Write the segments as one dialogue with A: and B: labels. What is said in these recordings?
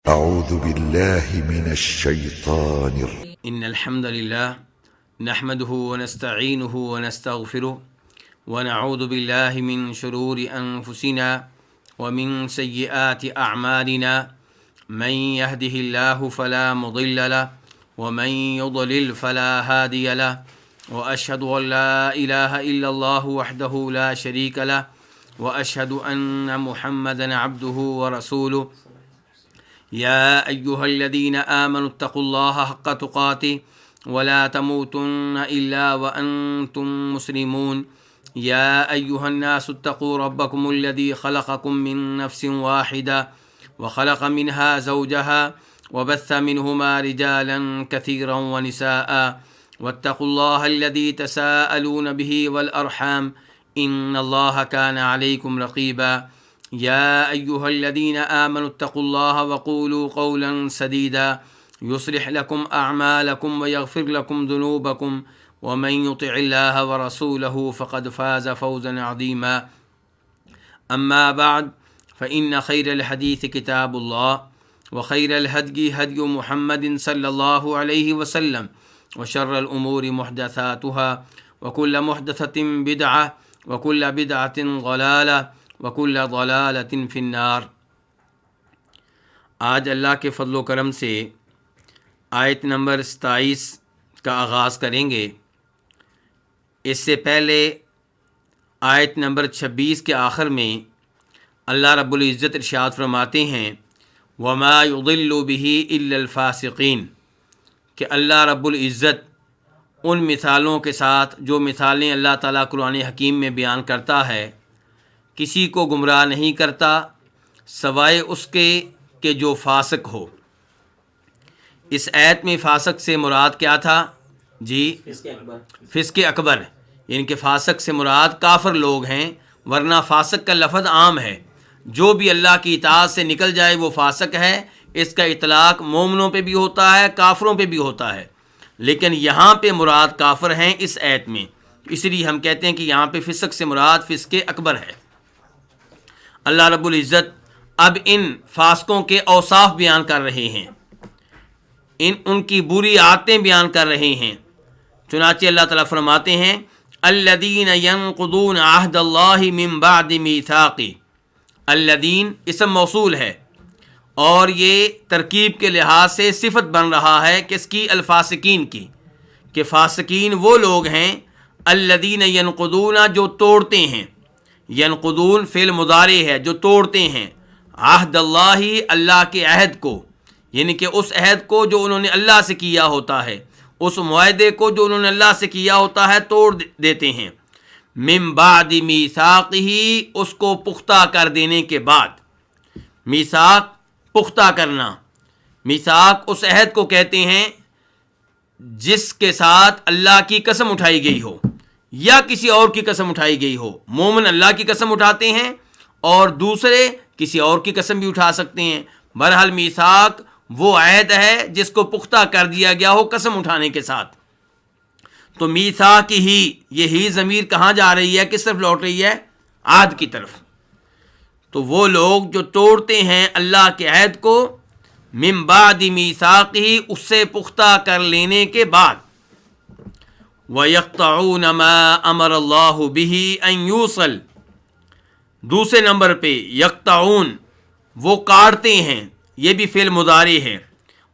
A: أعوذ بالله من الشيطان الرجيم.
B: إن الحمد لله نحمده ونستعينه ونستغفره ونعوذ بالله من شرور أنفسنا ومن سيئات أعمالنا من يهده الله فلا مضل له ومن يضلل فلا هادي له وأشهد أن لا إله إلا الله وحده لا شريك له وأشهد أن محمدا عبده ورسوله يا أيها الذين آمنوا اتقوا الله حق تقاته ولا تموتن إلا وأنتم مسلمون يا أيها الناس اتقوا ربكم الذي خلقكم من نفس واحدة وخلق منها زوجها وبث منهما رجالا كثيرا ونساء واتقوا الله الذي تساءلون به والأرحام إن الله كان عليكم رقيبا يا أيها الذين آمنوا اتقوا الله وقولوا قولا سديدا يصلح لكم أعمالكم ويغفر لكم ذنوبكم ومن يطع الله ورسوله فقد فاز فوزا عظيما أما بعد فإن خير الحديث كتاب الله وخير الهدي هدي محمد صلى الله عليه وسلم وشر الأمور محدثاتها وكل محدثة بدعة وكل بدعة ضلالة وکل ضلالۃ فی النار۔ آج اللہ کے فضل و کرم سے آیت نمبر 27 کا آغاز کریں گے۔ اس سے پہلے آیت نمبر 26 کے آخر میں اللہ رب العزت ارشاد فرماتے ہیں وما یضل بہ الا الفاسقین، کہ اللہ رب العزت ان مثالوں کے ساتھ جو مثالیں اللہ تعالیٰ قرآن حکیم میں بیان کرتا ہے کسی کو گمراہ نہیں کرتا سوائے اس کے کہ جو فاسق ہو۔ اس آیت میں فاسق سے مراد کیا تھا؟ جی فسق اکبر، یعنی کہ فاسق سے مراد کافر لوگ ہیں، ورنہ فاسق کا لفظ عام ہے، جو بھی اللہ کی اطاعت سے نکل جائے وہ فاسق ہے۔ اس کا اطلاق مومنوں پہ بھی ہوتا ہے، کافروں پہ بھی ہوتا ہے، لیکن یہاں پہ مراد کافر ہیں اس آیت میں، اس لیے ہم کہتے ہیں کہ یہاں پہ فسق سے مراد فسق اکبر ہے۔ اللہ رب العزت اب ان فاسقوں کے اوصاف بیان کر رہے ہیں، ان کی بری عادتیں بیان کر رہے ہیں۔ چنانچہ اللہ تعالیٰ فرماتے ہیں الذین ینقضون عہد اللہ من بعد میثاقہ۔ الذین اسم موصول ہے اور یہ ترکیب کے لحاظ سے صفت بن رہا ہے کس کی؟ الفاسقین کی، کہ فاسقین وہ لوگ ہیں الذین ینقضون جو توڑتے ہیں، ینقضون فعل مضارع ہے جو توڑتے ہیں، عہد اللہ اللہ کے عہد کو، یعنی کہ اس عہد کو جو انہوں نے اللہ سے کیا ہوتا ہے، اس معاہدے کو جو انہوں نے اللہ سے کیا ہوتا ہے توڑ دیتے ہیں۔ من بعد میثاقہ، اس کو پختہ کر دینے کے بعد۔ میثاق پختہ کرنا، میثاق اس عہد کو کہتے ہیں جس کے ساتھ اللہ کی قسم اٹھائی گئی ہو یا کسی اور کی قسم اٹھائی گئی ہو۔ مومن اللہ کی قسم اٹھاتے ہیں اور دوسرے کسی اور کی قسم بھی اٹھا سکتے ہیں۔ بہرحال میثاق وہ عہد ہے جس کو پختہ کر دیا گیا ہو قسم اٹھانے کے ساتھ۔ تو میثاق ہی ضمیر کہاں جا رہی ہے، کس طرف لوٹ رہی ہے؟ عہد کی طرف۔ تو وہ لوگ جو توڑتے ہیں اللہ کے عہد کو من بعد میثاقہ، اس سے پختہ کر لینے کے بعد، وَيَقْطَعُونَ مَا أَمَرَ اللَّهُ بِهِ أَن يُوصَلَ۔ دوسرے نمبر پہ یقطعون، وہ کاٹتے ہیں، یہ بھی فعل مضارع ہے،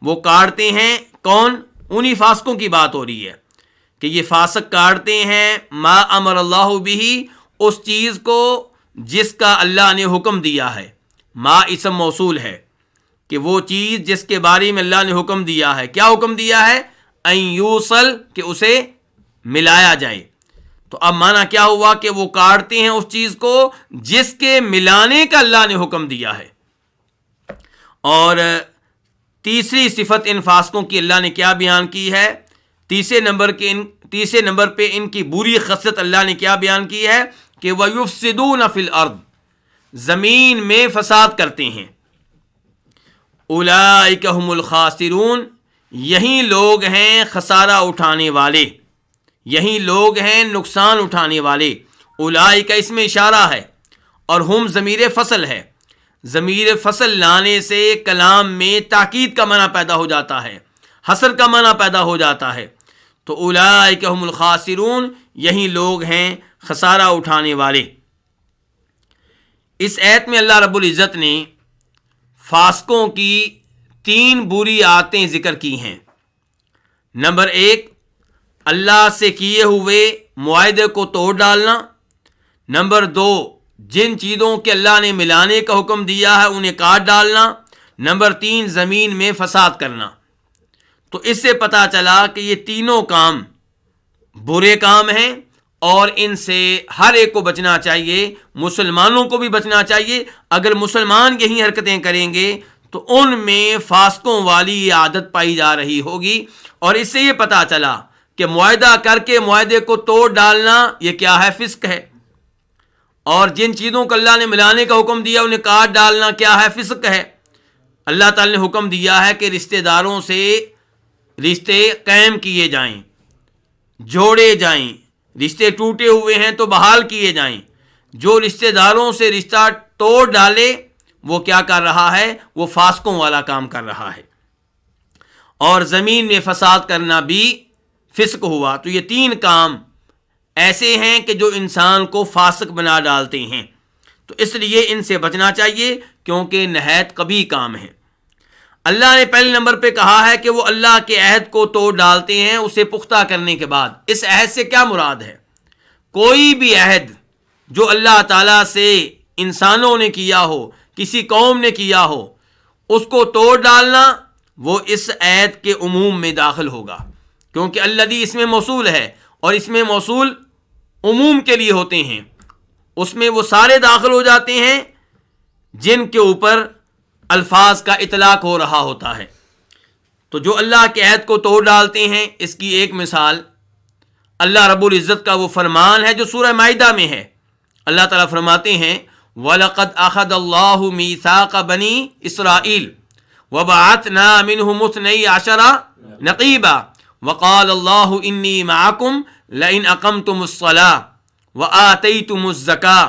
B: وہ کاٹتے ہیں۔ کون؟ انہی فاسقوں کی بات ہو رہی ہے کہ یہ فاسق کاٹتے ہیں ما امر اللہ بہ، اس چیز کو جس کا اللہ نے حکم دیا ہے۔ ما اسم موصول ہے کہ وہ چیز جس کے بارے میں اللہ نے حکم دیا ہے۔ کیا حکم دیا ہے؟ ان یوصل، کہ اسے ملایا جائے۔ تو اب معنی کیا ہوا کہ وہ کاٹتے ہیں اس چیز کو جس کے ملانے کا اللہ نے حکم دیا ہے۔ اور تیسری صفت ان فاسقوں کی اللہ نے کیا بیان کی ہے؟ تیسرے نمبر پہ ان کی بری خصلت اللہ نے کیا بیان کی ہے کہ وَيُفْسِدُونَ فِي الْأَرْضِ، زمین میں فساد کرتے ہیں۔ اولئک ھم الخاسرون، یہی لوگ ہیں خسارہ اٹھانے والے، یہی لوگ ہیں نقصان اٹھانے والے۔ اولئک اس میں اشارہ ہے اور ہم ضمیر فصل ہے۔ ضمیر فصل لانے سے کلام میں تاکید کا معنی پیدا ہو جاتا ہے، حصر کا معنی پیدا ہو جاتا ہے. تو اولئک هم الخاسرون، یہی لوگ ہیں خسارہ اٹھانے والے. اس آیت میں اللہ رب العزت نے فاسقوں کی 3 بری عادتیں ذکر کی ہیں. نمبر 1، اللہ سے کیے ہوئے معاہدے کو توڑ ڈالنا. نمبر 2، جن چیزوں کے اللہ نے ملانے کا حکم دیا ہے انہیں کاٹ ڈالنا. نمبر 3، زمین میں فساد کرنا. تو اس سے پتہ چلا کہ یہ تینوں کام برے کام ہیں اور ان سے ہر ایک کو بچنا چاہیے، مسلمانوں کو بھی بچنا چاہیے. اگر مسلمان یہی حرکتیں کریں گے تو ان میں فاسقوں والی یہ عادت پائی جا رہی ہوگی. اور اس سے یہ پتہ چلا کہ معاہدہ کر کے معاہدے کو توڑ ڈالنا یہ کیا ہے؟ فسق ہے. اور جن چیزوں کو اللہ نے ملانے کا حکم دیا انہیں کاٹ ڈالنا کیا ہے؟ فسق ہے. اللہ تعالی نے حکم دیا ہے کہ رشتہ داروں سے رشتے قائم کیے جائیں، جوڑے جائیں. رشتے ٹوٹے ہوئے ہیں تو بحال کیے جائیں. جو رشتہ داروں سے رشتہ توڑ ڈالے وہ کیا کر رہا ہے؟ وہ فاسقوں والا کام کر رہا ہے. اور زمین میں فساد کرنا بھی فسق ہوا. تو یہ 3 کام ایسے ہیں کہ جو انسان کو فاسق بنا ڈالتے ہیں. تو اس لیے ان سے بچنا چاہیے کیونکہ نہایت قبیح کام ہے. اللہ نے پہلے نمبر پہ کہا ہے کہ وہ اللہ کے عہد کو توڑ ڈالتے ہیں اسے پختہ کرنے کے بعد. اس عہد سے کیا مراد ہے؟ کوئی بھی عہد جو اللہ تعالیٰ سے انسانوں نے کیا ہو، کسی قوم نے کیا ہو، اس کو توڑ ڈالنا وہ اس عہد کے عموم میں داخل ہوگا. کیونکہ الذی اس میں موصول ہے اور اس میں موصول عموم کے لیے ہوتے ہیں. اس میں وہ سارے داخل ہو جاتے ہیں جن کے اوپر الفاظ کا اطلاق ہو رہا ہوتا ہے. تو جو اللہ کے عہد کو توڑ ڈالتے ہیں اس کی ایک مثال اللہ رب العزت کا وہ فرمان ہے جو سورہ مائدہ میں ہے. اللہ تعالیٰ فرماتے ہیں وَلَقَدْ أَخَذَ اللَّهُ مِيثَاقَ بَنِي إِسْرَائِيلَ وَبَعَثْنَا مِنْهُمُ 12 نَقِيبًا وَقَالَ اللَّهُ إِنِّي مَعَكُمْ لَئِنْ أَقَمْتُمُ الصَّلَاةَ وَآتَيْتُمُ الزَّكَاةَ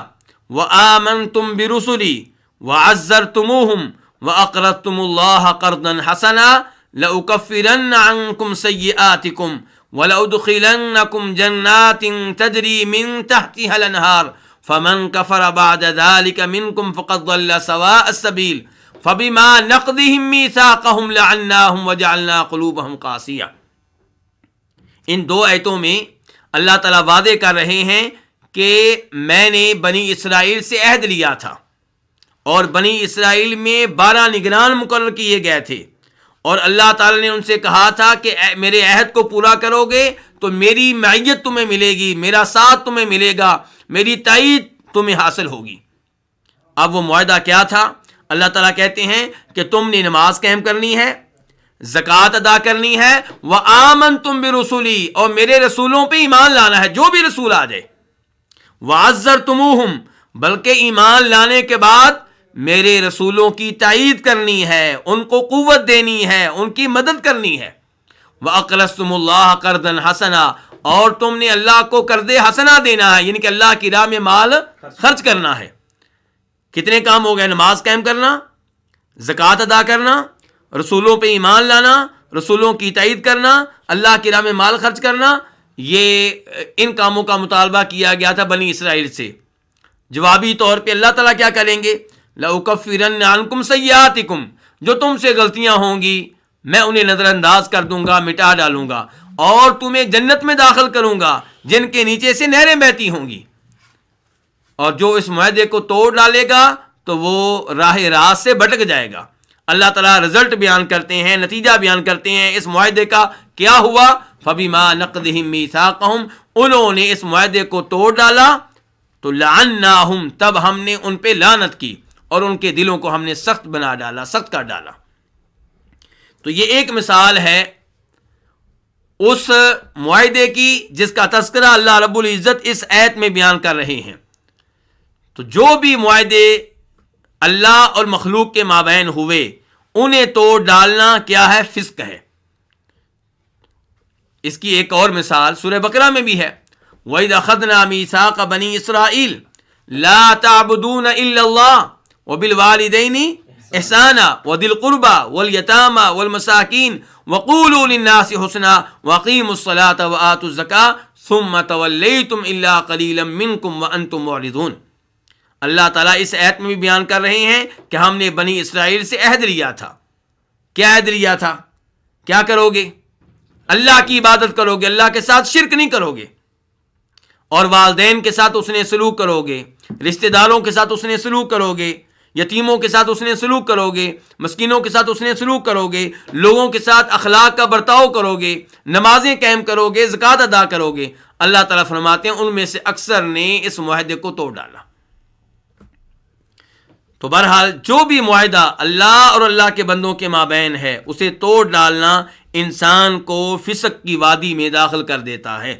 B: وَآمَنْتُمْ بِرُسُلِي وَعَزَّرْتُمُوهُمْ وَأَقْرَضْتُمُ اللَّهَ قَرْضًا حَسَنًا لَأُكَفِّرَنَّ عَنْكُمْ سَيِّئَاتِكُمْ وَلَأُدْخِلَنَّكُمْ جَنَّاتٍ تَجْرِي مِنْ تَحْتِهَا الْأَنْهَارُ فَمَنْ كَفَرَ بَعْدَ ذَلِكَ مِنْكُمْ فَقَدْ ضَلَّ سَوَاءَ السَّبِيلِ فَبِمَا نَقْضِهِمْ مِيثَاقَهُمْ لَعَنَّاهُمْ وَجَعَلْنَا قُلُوبَهُمْ قَاسِيَةً. ان 2 آیتوں میں اللہ تعالیٰ وعدے کر رہے ہیں کہ میں نے بنی اسرائیل سے عہد لیا تھا اور بنی اسرائیل میں 12 نگران مقرر کیے گئے تھے اور اللہ تعالیٰ نے ان سے کہا تھا کہ میرے عہد کو پورا کرو گے تو میری معیت تمہیں ملے گی، میرا ساتھ تمہیں ملے گا، میری تائید تمہیں حاصل ہوگی. اب وہ معاہدہ کیا تھا؟ اللہ تعالیٰ کہتے ہیں کہ تم نے نماز قائم کرنی ہے، زکوٰۃ ادا کرنی ہے، وَآمَنْتُمْ بِرُسُلِي اور میرے رسولوں پہ ایمان لانا ہے، جو بھی رسول آ جائے. وَعَزَّرْتُمُوهُمْ بلکہ ایمان لانے کے بعد میرے رسولوں کی تائید کرنی ہے، ان کو قوت دینی ہے، ان کی مدد کرنی ہے. وَأَقْرَضْتُمُ اللَّهَ قَرْضًا حَسَنًا اور تم نے اللہ کو قرض حسنہ دینا ہے، یعنی کہ اللہ کی راہ میں مال خرچ کرنا ہے. کتنے کام ہو گئے؟ نماز قائم کرنا، زکوٰۃ ادا کرنا، رسولوں پہ ایمان لانا، رسولوں کی تائید کرنا، اللہ کی راہ میں مال خرچ کرنا. یہ ان کاموں کا مطالبہ کیا گیا تھا بنی اسرائیل سے. جوابی طور پہ اللہ تعالیٰ کیا کریں گے؟ لَأُكَفِّرَنَّ عَنْكُمْ سَيِّئَاتِكُمْ جو تم سے غلطیاں ہوں گی میں انہیں نظر انداز کر دوں گا، مٹا ڈالوں گا اور تمہیں جنت میں داخل کروں گا جن کے نیچے سے نہریں بہتی ہوں گی. اور جو اس معاہدے کو توڑ ڈالے گا تو وہ راہ راست سے بھٹک جائے گا. اللہ تعالیٰ رزلٹ بیان کرتے ہیں، نتیجہ بیان کرتے ہیں اس معاہدے کا کیا ہوا. فَبِمَا نَقْضِهِمْ مِيثَاقَهُمْ انہوں نے اس معاہدے کو توڑ ڈالا تو لعناہم تب ہم نے ان پہ لعنت کی اور ان کے دلوں کو ہم نے سخت بنا ڈالا، سخت کر ڈالا. تو یہ ایک مثال ہے اس معاہدے کی جس کا تذکرہ اللہ رب العزت اس آیت میں بیان کر رہے ہیں. تو جو بھی معاہدے اللہ اور مخلوق کے مابین ہوئے انہیں توڑ ڈالنا کیا ہے؟ فسق ہے. اس کی ایک اور مثال سورہ بقرہ میں بھی ہے. وَإِذْ أَخَذْنَا مِيثَاقَ بَنِي إِسْرَائِيلَ لَا تَعْبُدُونَ إِلَّا اللَّهَ وبالوالدین احسانا وذی القربى والیتامى والمساکین وقولوا للناس حسنا واقیموا الصلاة وآتوا الزکاة ثم تولیتم الا قلیلا منکم وانتم معرضون۔ اللہ تعالیٰ اس آیت میں بھی بیان کر رہے ہیں کہ ہم نے بنی اسرائیل سے عہد لیا تھا۔ کیا عہد لیا تھا؟ کیا کرو گے؟ اللہ کی عبادت کرو گے، اللہ کے ساتھ شرک نہیں کرو گے، اور والدین کے ساتھ اس نے سلوک کرو گے، رشتہ داروں کے ساتھ اس نے سلوک کرو گے، یتیموں کے ساتھ اس نے سلوک کرو گے، مسکینوں کے ساتھ اس نے سلوک کرو گے، لوگوں کے ساتھ اخلاق کا برتاؤ کرو گے، نمازیں قائم کرو گے، زکوٰۃ ادا کرو گے۔ اللہ تعالیٰ فرماتے ہیں ان میں سے اکثر نے اس معاہدے کو توڑ ڈالا۔ تو بہرحال جو بھی معاہدہ اللہ اور اللہ کے بندوں کے مابین ہے اسے توڑ ڈالنا انسان کو فسق کی وادی میں داخل کر دیتا ہے،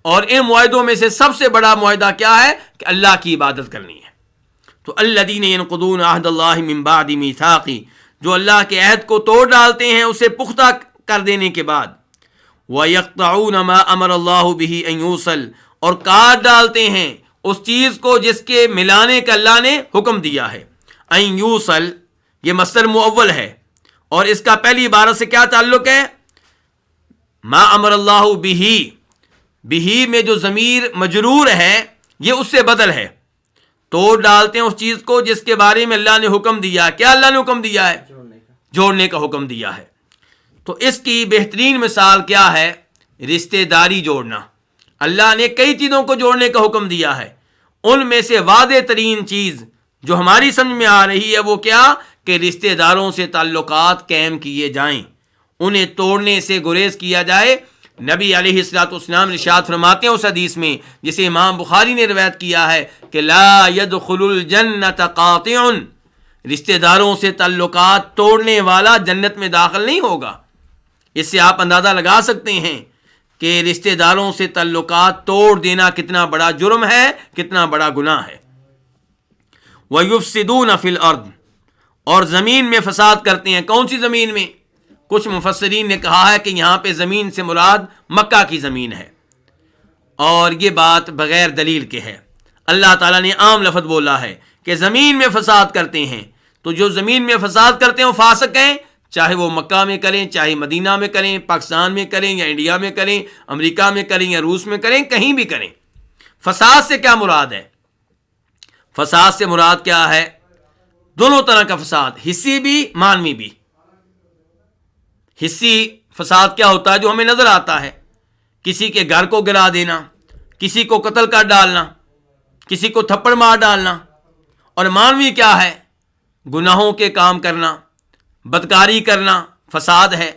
B: اور ان معاہدوں میں سے سب سے بڑا معاہدہ کیا ہے کہ اللہ کی عبادت کرنی ہے۔ تو الذین ینقضون عہد اللہ من بعد میثاقہ، جو اللہ کے عہد کو توڑ ڈالتے ہیں اسے پختہ کر دینے کے بعد، وَيَقْطَعُونَ مَا أَمَرَ اللَّهُ بِهِ أَن يُوصَلَ، اور کاٹ ڈالتے ہیں اس چیز کو جس کے ملانے کا اللہ نے حکم دیا ہے۔ ان یوصل یہ مصدر مؤول ہے، اور اس کا پہلی عبارت سے کیا تعلق ہے؟ ما امر اللہ بہ میں جو ضمیر مجرور ہے یہ اس سے بدل ہے۔ توڑ ڈالتے ہیں اس چیز کو جس کے بارے میں اللہ نے حکم دیا۔ کیا اللہ نے حکم دیا ہے؟ جوڑنے کا حکم دیا ہے۔ تو اس کی بہترین مثال کیا ہے؟ رشتہ داری جوڑنا۔ اللہ نے کئی چیزوں کو جوڑنے کا حکم دیا ہے، ان میں سے واضح ترین چیز جو ہماری سمجھ میں آ رہی ہے وہ کیا کہ رشتہ داروں سے تعلقات قائم کیے جائیں، انہیں توڑنے سے گریز کیا جائے۔ نبی علیہ الصلوۃ والسلام ارشاد فرماتے ہیں اس حدیث میں جسے امام بخاری نے روایت کیا ہے کہ لا يدخل الجنت قاطع، رشتہ داروں سے تعلقات توڑنے والا جنت میں داخل نہیں ہوگا۔ اس سے آپ اندازہ لگا سکتے ہیں کہ رشتہ داروں سے تعلقات توڑ دینا کتنا بڑا جرم ہے، کتنا بڑا گناہ ہے۔ وَيُفْسِدُونَ فِي الْأَرْضِ، اور زمین میں فساد کرتے ہیں۔ کون سی زمین میں؟ کچھ مفسرین نے کہا ہے کہ یہاں پہ زمین سے مراد مکہ کی زمین ہے، اور یہ بات بغیر دلیل کے ہے۔ اللہ تعالیٰ نے عام لفظ بولا ہے کہ زمین میں فساد کرتے ہیں، تو جو زمین میں فساد کرتے ہیں وہ فاسق ہیں، چاہے وہ مکہ میں کریں، چاہے مدینہ میں کریں، پاکستان میں کریں یا انڈیا میں کریں، امریکہ میں کریں یا روس میں کریں، کہیں بھی کریں۔ فساد سے کیا مراد ہے؟ فساد سے مراد کیا ہے؟ دونوں طرح کا فساد، حسی بھی معنوی بھی۔ حسی فساد کیا ہوتا ہے؟ جو ہمیں نظر آتا ہے، کسی کے گھر کو گرا دینا، کسی کو قتل کر ڈالنا، کسی کو تھپڑ مار ڈالنا۔ اور معنوی کیا ہے؟ گناہوں کے کام کرنا، بدکاری کرنا فساد ہے،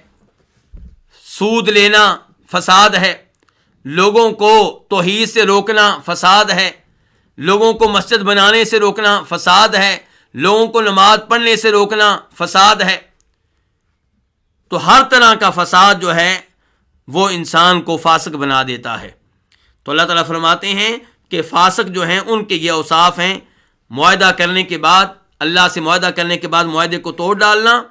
B: سود لینا فساد ہے، لوگوں کو توحید سے روکنا فساد ہے، لوگوں کو مسجد بنانے سے روکنا فساد ہے، لوگوں کو نماز پڑھنے سے روکنا فساد ہے۔ تو ہر طرح کا فساد جو ہے وہ انسان کو فاسق بنا دیتا ہے۔ تو اللہ تعالیٰ فرماتے ہیں کہ فاسق جو ہیں ان کے یہ اوصاف ہیں، معاہدہ کرنے کے بعد، اللہ سے معاہدہ کرنے کے بعد معاہدے کو توڑ ڈالنا،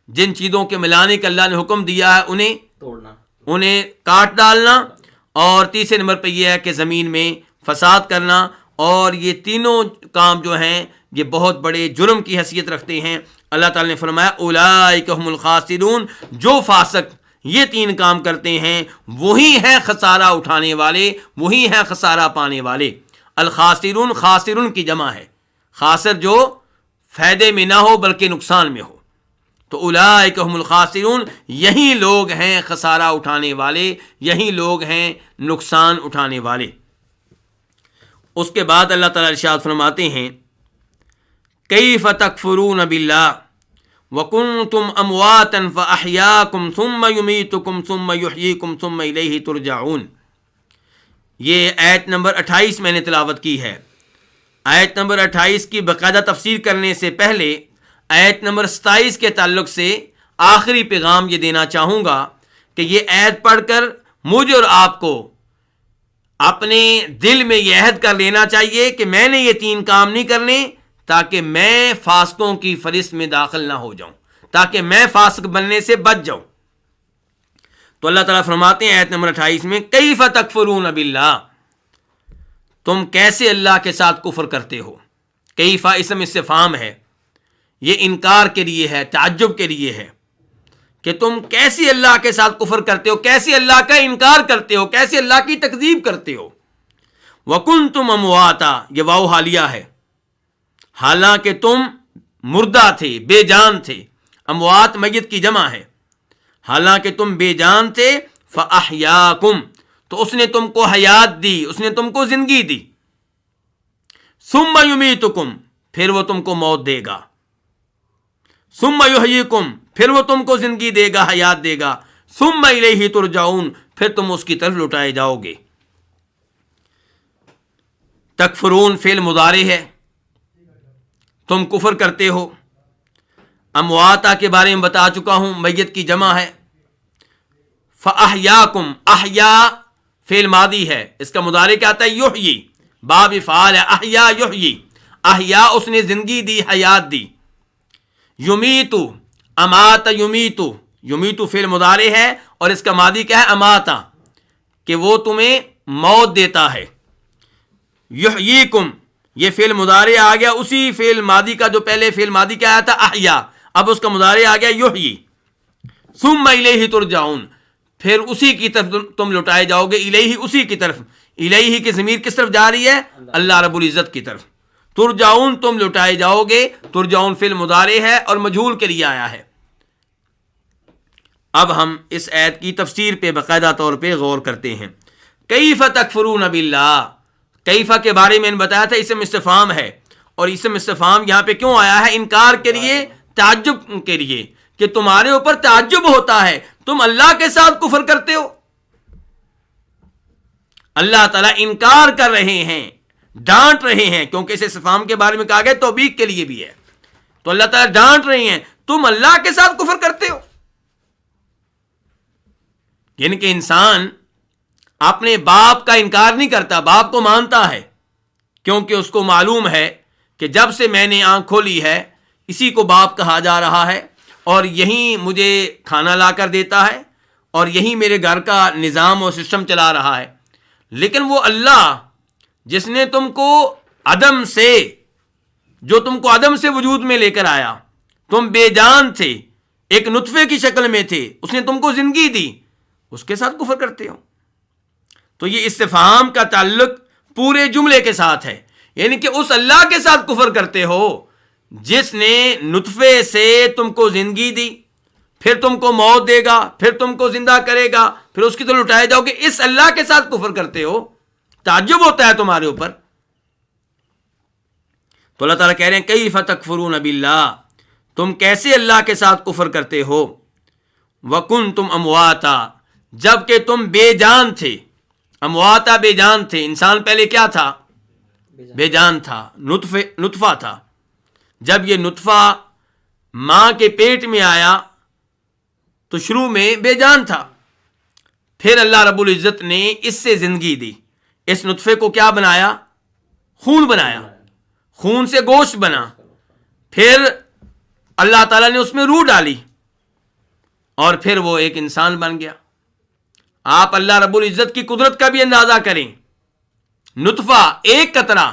B: جن چیزوں کے ملانے کا اللہ نے حکم دیا ہے انہیں توڑنا، انہیں کاٹ ڈالنا، اور تیسرے نمبر پہ یہ ہے کہ زمین میں فساد کرنا۔ اور یہ تینوں کام جو ہیں یہ بہت بڑے جرم کی حیثیت رکھتے ہیں۔ اللہ تعالیٰ نے فرمایا اولئک هم الخاسرون، جو فاسق یہ تین کام کرتے ہیں وہی ہیں خسارہ اٹھانے والے، وہی ہیں خسارہ پانے والے۔ الخاسرون، خاسرون کی جمع ہے، خاسر جو فائدے میں نہ ہو بلکہ نقصان میں ہو۔ تو اولئک هم الخاسرون، یہی لوگ ہیں خسارہ اٹھانے والے، یہی لوگ ہیں نقصان اٹھانے والے۔ اس کے بعد اللہ تعالیٰ ارشاد فرماتے ہیں کیف تکفرون باللہ وکنتم امواتا فاحیاکم ثم یمیتکم ثم یحییکم ثم الیہ ترجعون۔ یہ آیت نمبر 28 میں نے تلاوت کی ہے۔ آیت نمبر 28 کی باقاعدہ تفسیر کرنے سے پہلے آیت نمبر 27 کے تعلق سے آخری پیغام یہ دینا چاہوں گا کہ یہ آیت پڑھ کر مجھے اور آپ کو اپنے دل میں یہ عہد کر لینا چاہیے کہ میں نے یہ تین کام نہیں کرنے تاکہ میں فاسقوں کی فہرست میں داخل نہ ہو جاؤں، تاکہ میں فاسق بننے سے بچ جاؤں۔ تو اللہ تعالیٰ فرماتے ہیں آیت نمبر 28 میں کیف تکفرون باللہ، تم کیسے اللہ کے ساتھ کفر کرتے ہو، کیفا اسم استفہام ہے، یہ انکار کے لیے ہے، تعجب کے لیے ہے کہ تم کیسے اللہ کے ساتھ کفر کرتے ہو، کیسے اللہ کا انکار کرتے ہو، کیسے اللہ کی تکذیب کرتے ہو۔ وَكُنْتُمْ أَمْوَاتًا، یہ واو حالیہ ہے، حالانکہ تم مردہ تھے، بے جان تھے۔ اموات میت کی جمع ہے، حالانکہ تم بے جان تھے۔ فَأَحْيَاكُمْ، تو اس نے تم کو حیات دی، اس نے تم کو زندگی دی۔ ثُمَّ يُمِيتُكُمْ، پھر وہ تم کو موت دے گا۔ ثُمَّ يُحْيِيكُمْ، پھر وہ تم کو زندگی دے گا، حیات دے گا۔ ثُمَّ إِلَيْهِ تُرْجَعُونَ، پھر تم اس کی طرف لوٹائے جاؤ گے۔ تکفرون فعل مضارع ہے، تم کفر کرتے ہو۔ امواتا کے بارے میں بتا چکا ہوں، میت کی جمع ہے۔ فَأَحْيَاكُمْ، احیا فعل ماضی ہے، اس کا مضارع کیا آتا ہے؟ یحیی، باب فعال ہے، احیا یحیی، احیا اس نے زندگی دی، حیات دی۔ یمیتو، امات یمیتو، یمیتو فعل مضارع ہے اور اس کا ماضی کیا ہے؟ اماتا، کہ وہ تمہیں موت دیتا ہے۔ یحییکم، یہ فعل مضارع آ گیا اسی فعل ماضی کا جو پہلے فعل ماضی کیا آیا تھا؟ احیا، اب اس کا مضارع آ گیا یحیی۔ ثم الیہ ترجعون، پھر اسی کی طرف تم لوٹائے جاؤ گے، الیہ اسی کی طرف۔ الیہ کی ضمیر کس طرف جا رہی ہے؟ اللہ رب العزت کی طرف۔ ترجعون تم لوٹائے جاؤ گے، ترجعون فعل مضارع ہے اور مجہول کے لیے آیا ہے۔ اب ہم اس آیت کی تفسیر پہ باقاعدہ طور پہ غور کرتے ہیں۔ کیف تکفرون باللہ، کیفا کے بارے میں نے بتایا تھا اسم استفہام ہے، اور اسم استفہام یہاں پہ کیوں آیا ہے؟ انکار کے لیے، تعجب کے لیے، کہ تمہارے اوپر تعجب ہوتا ہے، تم اللہ کے ساتھ کفر کرتے ہو۔ اللہ تعالیٰ انکار کر رہے ہیں، ڈانٹ رہے ہیں، کیونکہ اس استفہام کے بارے میں کہا گیا توبیخ کے لیے بھی ہے، تو اللہ تعالیٰ ڈانٹ رہے ہیں تم اللہ کے ساتھ کفر کرتے ہو۔ یعنی کہ انسان اپنے باپ کا انکار نہیں کرتا، باپ کو مانتا ہے، کیونکہ اس کو معلوم ہے کہ جب سے میں نے آنکھ کھولی ہے اسی کو باپ کہا جا رہا ہے، اور یہی مجھے کھانا لا کر دیتا ہے، اور یہی میرے گھر کا نظام اور سسٹم چلا رہا ہے۔ لیکن وہ اللہ جس نے تم کو عدم سے، جو تم کو عدم سے وجود میں لے کر آیا، تم بے جان تھے، ایک نطفے کی شکل میں تھے، اس نے تم کو زندگی دی، اس کے ساتھ کفر کرتے ہو۔ تو یہ استفہام کا تعلق پورے جملے کے ساتھ ہے، یعنی کہ اس اللہ کے ساتھ کفر کرتے ہو جس نے نطفے سے تم کو زندگی دی، پھر تم کو موت دے گا، پھر تم کو زندہ کرے گا، پھر اس کی طرف اٹھائے جاؤ گے، اس اللہ کے ساتھ کفر کرتے ہو۔ تعجب ہوتا ہے تمہارے اوپر۔ تو اللہ تعالیٰ کہہ رہے ہیں کیف تکفرون باللہ، تم کیسے اللہ کے ساتھ کفر کرتے ہو۔ وکنتم امواتا، جبکہ تم بے جان تھے۔ امواتا بے جان تھے، انسان پہلے کیا تھا؟ بے جان تھا، نطفہ تھا۔ جب یہ نطفہ ماں کے پیٹ میں آیا تو شروع میں بے جان تھا، پھر اللہ رب العزت نے اس سے زندگی دی، اس نطفے کو کیا بنایا؟ خون بنایا، خون سے گوشت بنا، پھر اللہ تعالیٰ نے اس میں روح ڈالی اور پھر وہ ایک انسان بن گیا۔ آپ اللہ رب العزت کی قدرت کا بھی اندازہ کریں، نطفہ ایک قطرہ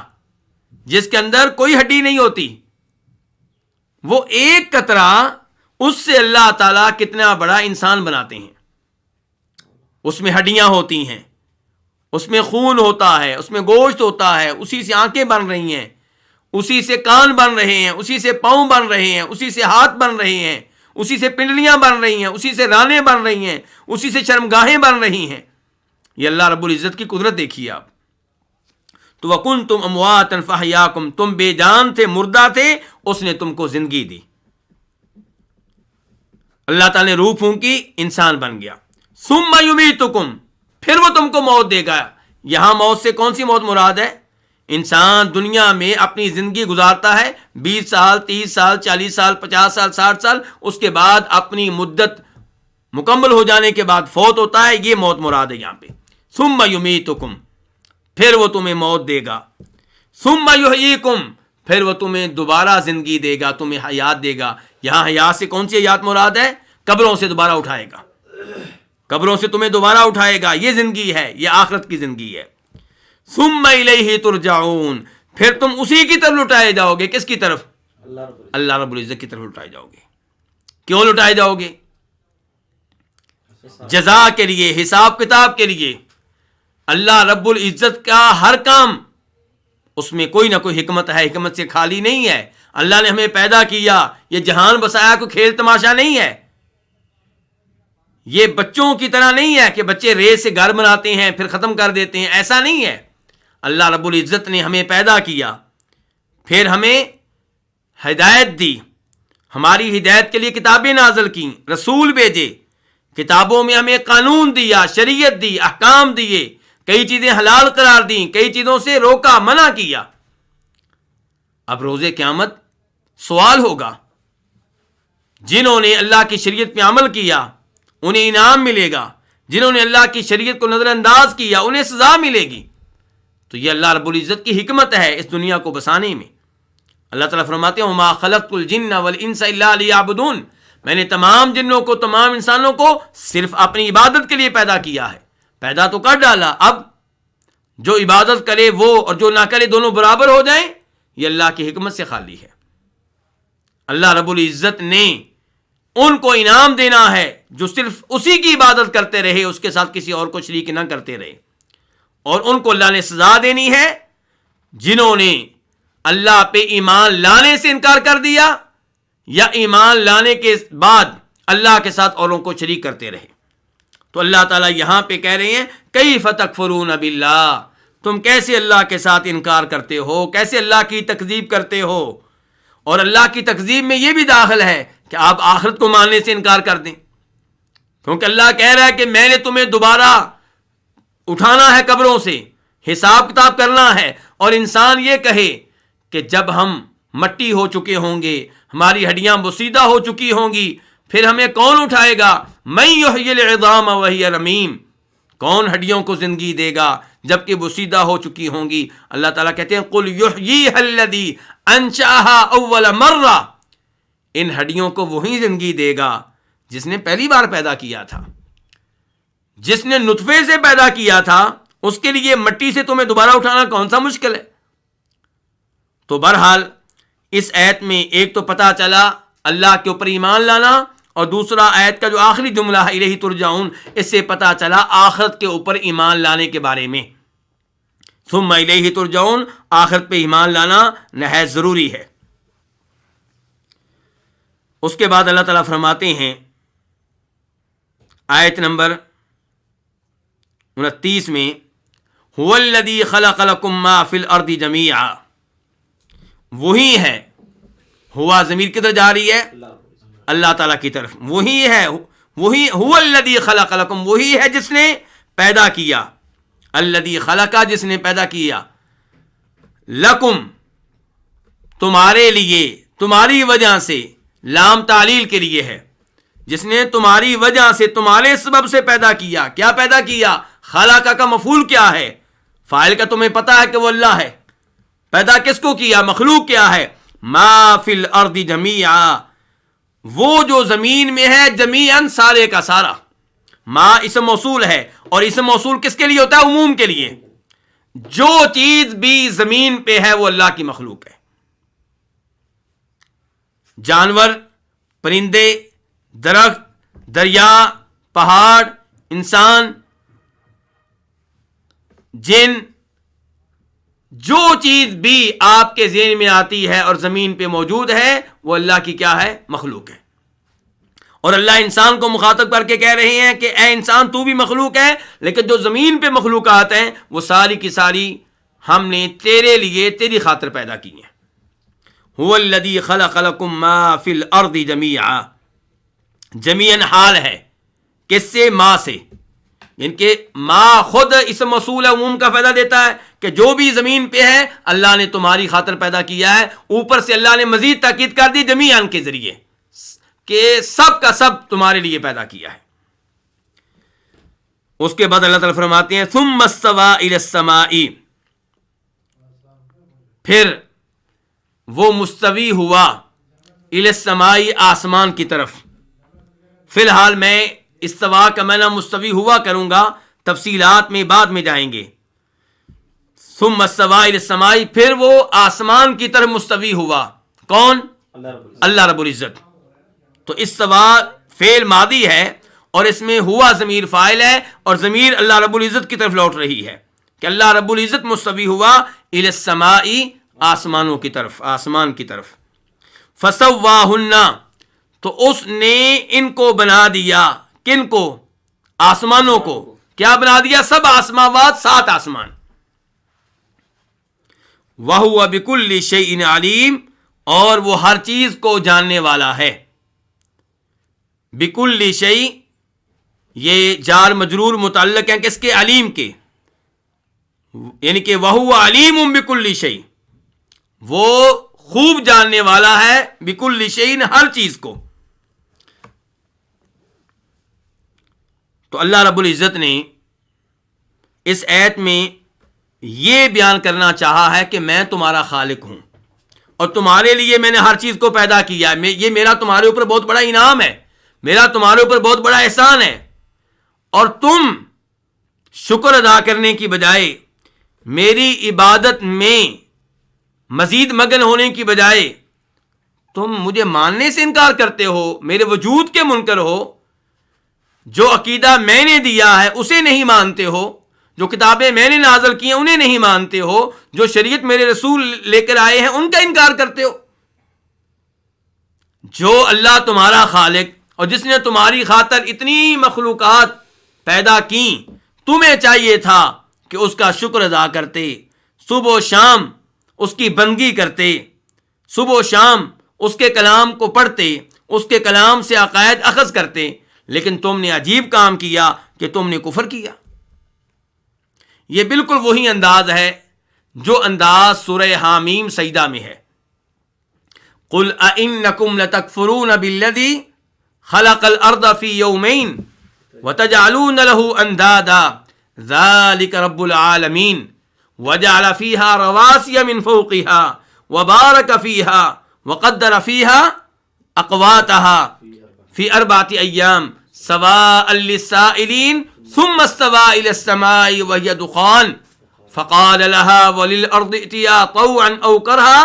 B: جس کے اندر کوئی ہڈی نہیں ہوتی، وہ ایک قطرہ، اس سے اللہ تعالیٰ کتنا بڑا انسان بناتے ہیں۔ اس میں ہڈیاں ہوتی ہیں، اس میں خون ہوتا ہے، اس میں گوشت ہوتا ہے، اسی سے آنکھیں بن رہی ہیں، اسی سے کان بن رہے ہیں، اسی سے پاؤں بن رہے ہیں، اسی سے ہاتھ بن رہے ہیں، اسی سے پنڈلیاں بن رہی ہیں، اسی سے رانیں بن رہی ہیں، اسی سے شرمگاہیں بن رہی ہیں۔ یہ اللہ رب العزت کی قدرت دیکھیے آپ۔ تو وَكُنْتُمْ أَمْوَاتًا فَأَحْيَاكُمْ، تم بے جان تھے، مردہ تھے، اس نے تم کو زندگی دی۔ اللہ تعالیٰ نے روح پھونکی، انسان بن گیا۔ ثُمَّ يُمِيتُكُمْ، پھر وہ تم کو موت دے گا۔ یہاں موت سے کون سی موت مراد ہے؟ انسان دنیا میں اپنی زندگی گزارتا ہے 20 سال، 30 سال، 40 سال، 50 سال، 60 سال، اس کے بعد اپنی مدت مکمل ہو جانے کے بعد فوت ہوتا ہے، یہ موت مراد ہے یہاں پہ۔ ثُمَّ يُمِيتُكُمْ، پھر وہ تمہیں موت دے گا۔ ثُمَّ يُحْيِيكُمْ، پھر وہ تمہیں دوبارہ زندگی دے گا، تمہیں حیات دے گا۔ یہاں حیات سے کون سی حیات مراد ہے؟ قبروں سے دوبارہ اٹھائے گا، قبروں سے تمہیں دوبارہ اٹھائے گا، یہ زندگی ہے، یہ آخرت کی زندگی ہے۔ ثُمَّ إِلَيْهِ تُرْجَعُونَ، پھر تم اسی کی طرف لٹائے جاؤ گے. کس کی طرف؟ اللہ رب العزت کی طرف لٹائے جاؤ گے. کیوں لٹائے جاؤ گے؟ جزا کے لیے، حساب کتاب کے لیے. اللہ رب العزت کا ہر کام اس میں کوئی نہ کوئی حکمت ہے، حکمت سے خالی نہیں ہے. اللہ نے ہمیں پیدا کیا، یہ جہان بسایا، کوئی کھیل تماشا نہیں ہے. یہ بچوں کی طرح نہیں ہے کہ بچے ریت سے گھر بناتے ہیں پھر ختم کر دیتے ہیں، ایسا نہیں ہے. اللہ رب العزت نے ہمیں پیدا کیا، پھر ہمیں ہدایت دی، ہماری ہدایت کے لیے کتابیں نازل کی، رسول بھیجے، کتابوں میں ہمیں قانون دیا، شریعت دی، احکام دیے، کئی چیزیں حلال قرار دیں، کئی چیزوں سے روکا، منع کیا. اب روز قیامت سوال ہوگا. جنہوں نے اللہ کی شریعت پہ عمل کیا انہیں انعام ملے گا، جنہوں نے اللہ کی شریعت کو نظر انداز کیا انہیں سزا ملے گی. تو یہ اللہ رب العزت کی حکمت ہے اس دنیا کو بسانے میں. اللہ تعالیٰ فرماتے ہیں وَمَا خَلَقْتُ الْجِنَّ وَالْإِنسَ إِلَّا لِيَعْبُدُونَ، میں نے تمام جنوں کو، تمام انسانوں کو صرف اپنی عبادت کے لیے پیدا کیا ہے. پیدا تو کر ڈالا، اب جو عبادت کرے وہ اور جو نہ کرے دونوں برابر ہو جائیں، یہ اللہ کی حکمت سے خالی ہے. اللہ رب العزت نے ان کو انعام دینا ہے جو صرف اسی کی عبادت کرتے رہے، اس کے ساتھ کسی اور کو شریک نہ کرتے رہے. اور ان کو اللہ نے سزا دینی ہے جنہوں نے اللہ پہ ایمان لانے سے انکار کر دیا یا ایمان لانے کے بعد اللہ کے ساتھ اوروں کو شریک کرتے رہے. تو اللہ تعالیٰ یہاں پہ کہہ رہے ہیں کیف تکفرون باللہ، تم کیسے اللہ کے ساتھ انکار کرتے ہو، کیسے اللہ کی تکذیب کرتے ہو. اور اللہ کی تکذیب میں یہ بھی داخل ہے کہ آپ آخرت کو ماننے سے انکار کر دیں، کیونکہ اللہ کہہ رہا ہے کہ میں نے تمہیں دوبارہ اٹھانا ہے قبروں سے، حساب کتاب کرنا ہے. اور انسان یہ کہے کہ جب ہم مٹی ہو چکے ہوں گے، ہماری ہڈیاں بسیدہ ہو چکی ہوں گی، پھر ہمیں کون اٹھائے گا؟ من یحیی العظام وہی رمیم، کون ہڈیوں کو زندگی دے گا جبکہ بسیدہ ہو چکی ہوں گی؟ اللہ تعالیٰ کہتے ہیں قل یحییھا الذی انشأھا اول مرہ، ان ہڈیوں کو وہی زندگی دے گا جس نے پہلی بار پیدا کیا تھا، جس نے نطفے سے پیدا کیا تھا. اس کے لیے مٹی سے تمہیں دوبارہ اٹھانا کون سا مشکل ہے؟ تو بہرحال اس آیت میں ایک تو پتہ چلا اللہ کے اوپر ایمان لانا، اور دوسرا آیت کا جو آخری جملہ ہے الیہ ترجعون، اس سے پتہ چلا آخرت کے اوپر ایمان لانے کے بارے میں. ثم الیہ ترجعون، آخرت پہ ایمان لانا نہایت ضروری ہے. اس کے بعد اللہ تعالیٰ فرماتے ہیں آیت نمبر 29 میں هو الذی خلق لکم ما فی الارض جمیعا، وہی ہے. ہوا ضمیر کدھر جا رہی ہے؟ اللہ تعالیٰ کی طرف. وہی ہے، وہی هو الذی خلق لکم، وہی ہے جس نے پیدا کیا. الذی خلق، جس نے پیدا کیا. لکم، تمہارے لیے، تمہاری وجہ سے، لام تعلیل کے لیے ہے. جس نے تمہاری وجہ سے، تمہارے سبب سے پیدا کیا. کیا پیدا کیا؟ خلق کا مفعول کیا ہے؟ فاعل کا تمہیں پتا ہے کہ وہ اللہ ہے. پیدا کس کو کیا؟ مخلوق کیا ہے؟ ما فی الارض جمیعا، وہ جو زمین میں ہے، جمیعاً سارے کا سارا. ما اسم موصول ہے، اور اسم موصول کس کے لیے ہوتا ہے؟ عموم کے لیے. جو چیز بھی زمین پہ ہے وہ اللہ کی مخلوق ہے. جانور، پرندے، درخت، دریا، پہاڑ، انسان، جن، جو چیز بھی آپ کے ذہن میں آتی ہے اور زمین پہ موجود ہے وہ اللہ کی کیا ہے؟ مخلوق ہے. اور اللہ انسان کو مخاطب کر کے کہہ رہے ہیں کہ اے انسان تو بھی مخلوق ہے، لیکن جو زمین پہ مخلوقات ہیں وہ ساری کی ساری ہم نے تیرے لیے، تیری خاطر پیدا کی ہیں. هو الذی خلق لکم ما فی الارض جمیعا، جمیعاً حال ہے کس سے؟ ما سے. ان کے ما خود اسم موصول عموم کا فائدہ دیتا ہے کہ جو بھی زمین پہ ہے اللہ نے تمہاری خاطر پیدا کیا ہے. اوپر سے اللہ نے مزید تاکید کر دی جمیعاً کے ذریعے کہ سب کا سب تمہارے لیے پیدا کیا ہے. اس کے بعد اللہ تعالیٰ فرماتے ہیں ثم استوى الى السماء، پھر وہ مستوی ہوا الى السماء، آسمان کی طرف. فی الحال میں استوا کا معنی مستوی ہوا کروں گا، تفصیلات میں بعد میں جائیں گے. ثم استوى الی السماء، پھر وہ آسمان کی طرف مستوی ہوا. کون؟ اللہ رب العزت. تو استوا فعل ماضی ہے اور اس میں ہوا ضمیر فاعل ہے اور ضمیر اللہ رب العزت کی طرف لوٹ رہی ہے کہ اللہ رب العزت مستوی ہوا الی السماء، آسمانوں کی طرف، آسمان کی طرف. فسواہن، تو اس نے ان کو بنا دیا. کن کو؟ آسمانوں کو. کیا بنا دیا؟ سب آسماوات، 7 آسمان. وَهُوَ بِكُلِّ شَيْءٍ عَلِيمٌ، اور وہ ہر چیز کو جاننے والا ہے. بِكُلِّ شَيْءٍ، یہ جار مجرور متعلق ہیں کس کے؟ علیم کے. یعنی کہ وَهُوَ عَلِيمٌ بِكُلِّ شَيْءٍ، وہ خوب جاننے والا ہے بِكُلِّ شَيْءٍ، ہر چیز کو. تو اللہ رب العزت نے اس آیت میں یہ بیان کرنا چاہا ہے کہ میں تمہارا خالق ہوں اور تمہارے لیے میں نے ہر چیز کو پیدا کیا ہے. یہ میرا تمہارے اوپر بہت بڑا انعام ہے، میرا تمہارے اوپر بہت بڑا احسان ہے. اور تم شکر ادا کرنے کی بجائے، میری عبادت میں مزید مگن ہونے کی بجائے تم مجھے ماننے سے انکار کرتے ہو، میرے وجود کے منکر ہو. جو عقیدہ میں نے دیا ہے اسے نہیں مانتے ہو، جو کتابیں میں نے نازل کی ہیں انہیں نہیں مانتے ہو، جو شریعت میرے رسول لے کر آئے ہیں ان کا انکار کرتے ہو. جو اللہ تمہارا خالق اور جس نے تمہاری خاطر اتنی مخلوقات پیدا کی، تمہیں چاہیے تھا کہ اس کا شکر ادا کرتے، صبح و شام اس کی بندگی کرتے، صبح و شام اس کے کلام کو پڑھتے، اس کے کلام سے عقائد اخذ کرتے. لیکن تم نے عجیب کام کیا کہ تم نے کفر کیا. یہ بالکل وہی انداز ہے جو انداز سورہ حامیم سجدہ میں ہے. قل اَإِنَّكُمْ لَتَكْفُرُونَ بِالَّذِي خَلَقَ الْأَرْضَ فِي يَوْمَيْنِ وَتَجْعَلُونَ لَهُ أَنْدَادًا ذَلِكَ رَبُّ الْعَالَمِينَ وَجَعَلَ فِيهَا رَوَاسِيَ مِنْ فَوْقِهَا وَبَارَكَ فِيهَا وَقَدَّرَ فِيهَا أَقْوَاتَهَا فی 4 ایام سواء للسائلین ثم استوى الى السماء وهي دخان فقال لها وللارض ائتيا طوعا او كرها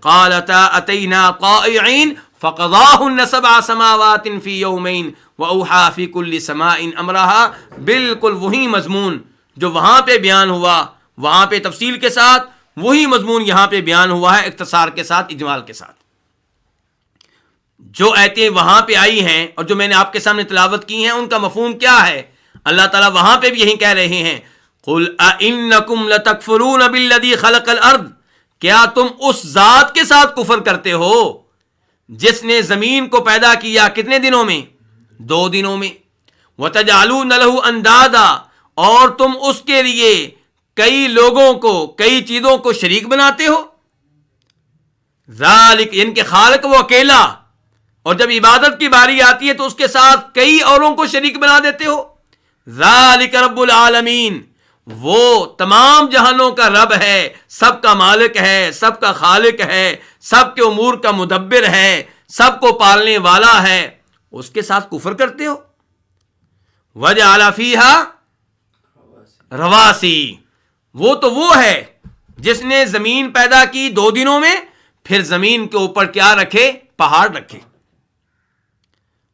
B: قالتا اتينا طائعين فقضاهن 7 سماوات في يومين واوحى في كل سماء امرها. بالکل وہی مضمون جو وہاں پہ بیان ہوا، وہاں پہ تفصیل کے ساتھ، وہی مضمون یہاں پہ بیان ہوا ہے اختصار کے ساتھ، اجمال کے ساتھ. جو آیتیں وہاں پہ آئی ہیں اور جو میں نے آپ کے سامنے تلاوت کی ہیں ان کا مفہوم کیا ہے؟ اللہ تعالیٰ وہاں پہ بھی یہی کہہ رہے ہیں قل اَإِنَّكُمْ لَتَكْفُرُونَ بِالَّذِي خَلَقَ الْأَرْضَ، کیا تم اس ذات کے ساتھ کفر کرتے ہو جس نے زمین کو پیدا کیا کتنے دنوں میں؟ 2 دنوں میں. وَتَجْعَلُونَ لَهُ أَنْدَادًا، اور تم اس کے لیے کئی لوگوں کو، کئی چیزوں کو شریک بناتے ہو. ذالک، ان کے خالق وہ اکیلا، اور جب عبادت کی باری آتی ہے تو اس کے ساتھ کئی اوروں کو شریک بنا دیتے ہو. ذالک رب العالمین، وہ تمام جہانوں کا رب ہے، سب کا مالک ہے، سب کا خالق ہے، سب کے امور کا مدبر ہے، سب کو پالنے والا ہے، اس کے ساتھ کفر کرتے ہو. وجعل فیہا رواسی، وہ ہے جس نے زمین پیدا کی 2 دنوں میں، پھر زمین کے اوپر کیا رکھے؟ پہاڑ رکھے.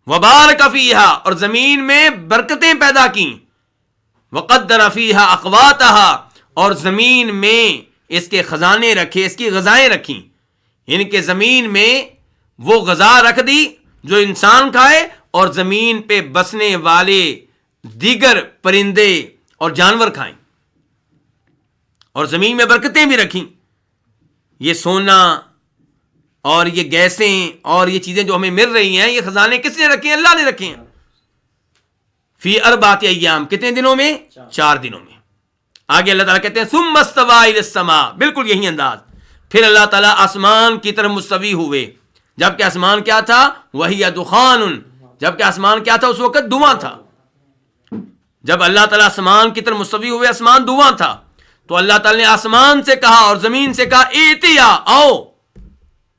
B: وبارک فیہا، اور زمین میں برکتیں پیدا کی. وقدر فیہا اقواتہا، اور زمین میں اس کے خزانے رکھے، اس کی غذائیں رکھیں. یعنی کہ زمین میں وہ غذا رکھ دی جو انسان کھائے اور زمین پہ بسنے والے دیگر پرندے اور جانور کھائیں. اور زمین میں برکتیں بھی رکھیں. یہ سونا اور یہ گیسیں اور یہ چیزیں جو ہمیں مل رہی ہیں، یہ خزانے کس نے رکھے ہیں؟ اللہ نے رکھے ہیں. فی 4 ایام، کتنے دنوں میں؟ 4 دنوں میں. آگے اللہ تعالیٰ کہتے ہیں ثم استوى الى السماء، بالکل یہی انداز. پھر اللہ تعالیٰ آسمان کی طرف مستوی ہوئے، جبکہ آسمان کیا تھا؟ وہی دخان، جبکہ آسمان کیا تھا؟ اس وقت دھواں تھا. جب اللہ تعالیٰ آسمان کی طرف مستوی ہوئے، آسمان دھواں تھا. تو اللہ تعالیٰ نے آسمان سے کہا اور زمین سے کہا ایتیا، آؤ،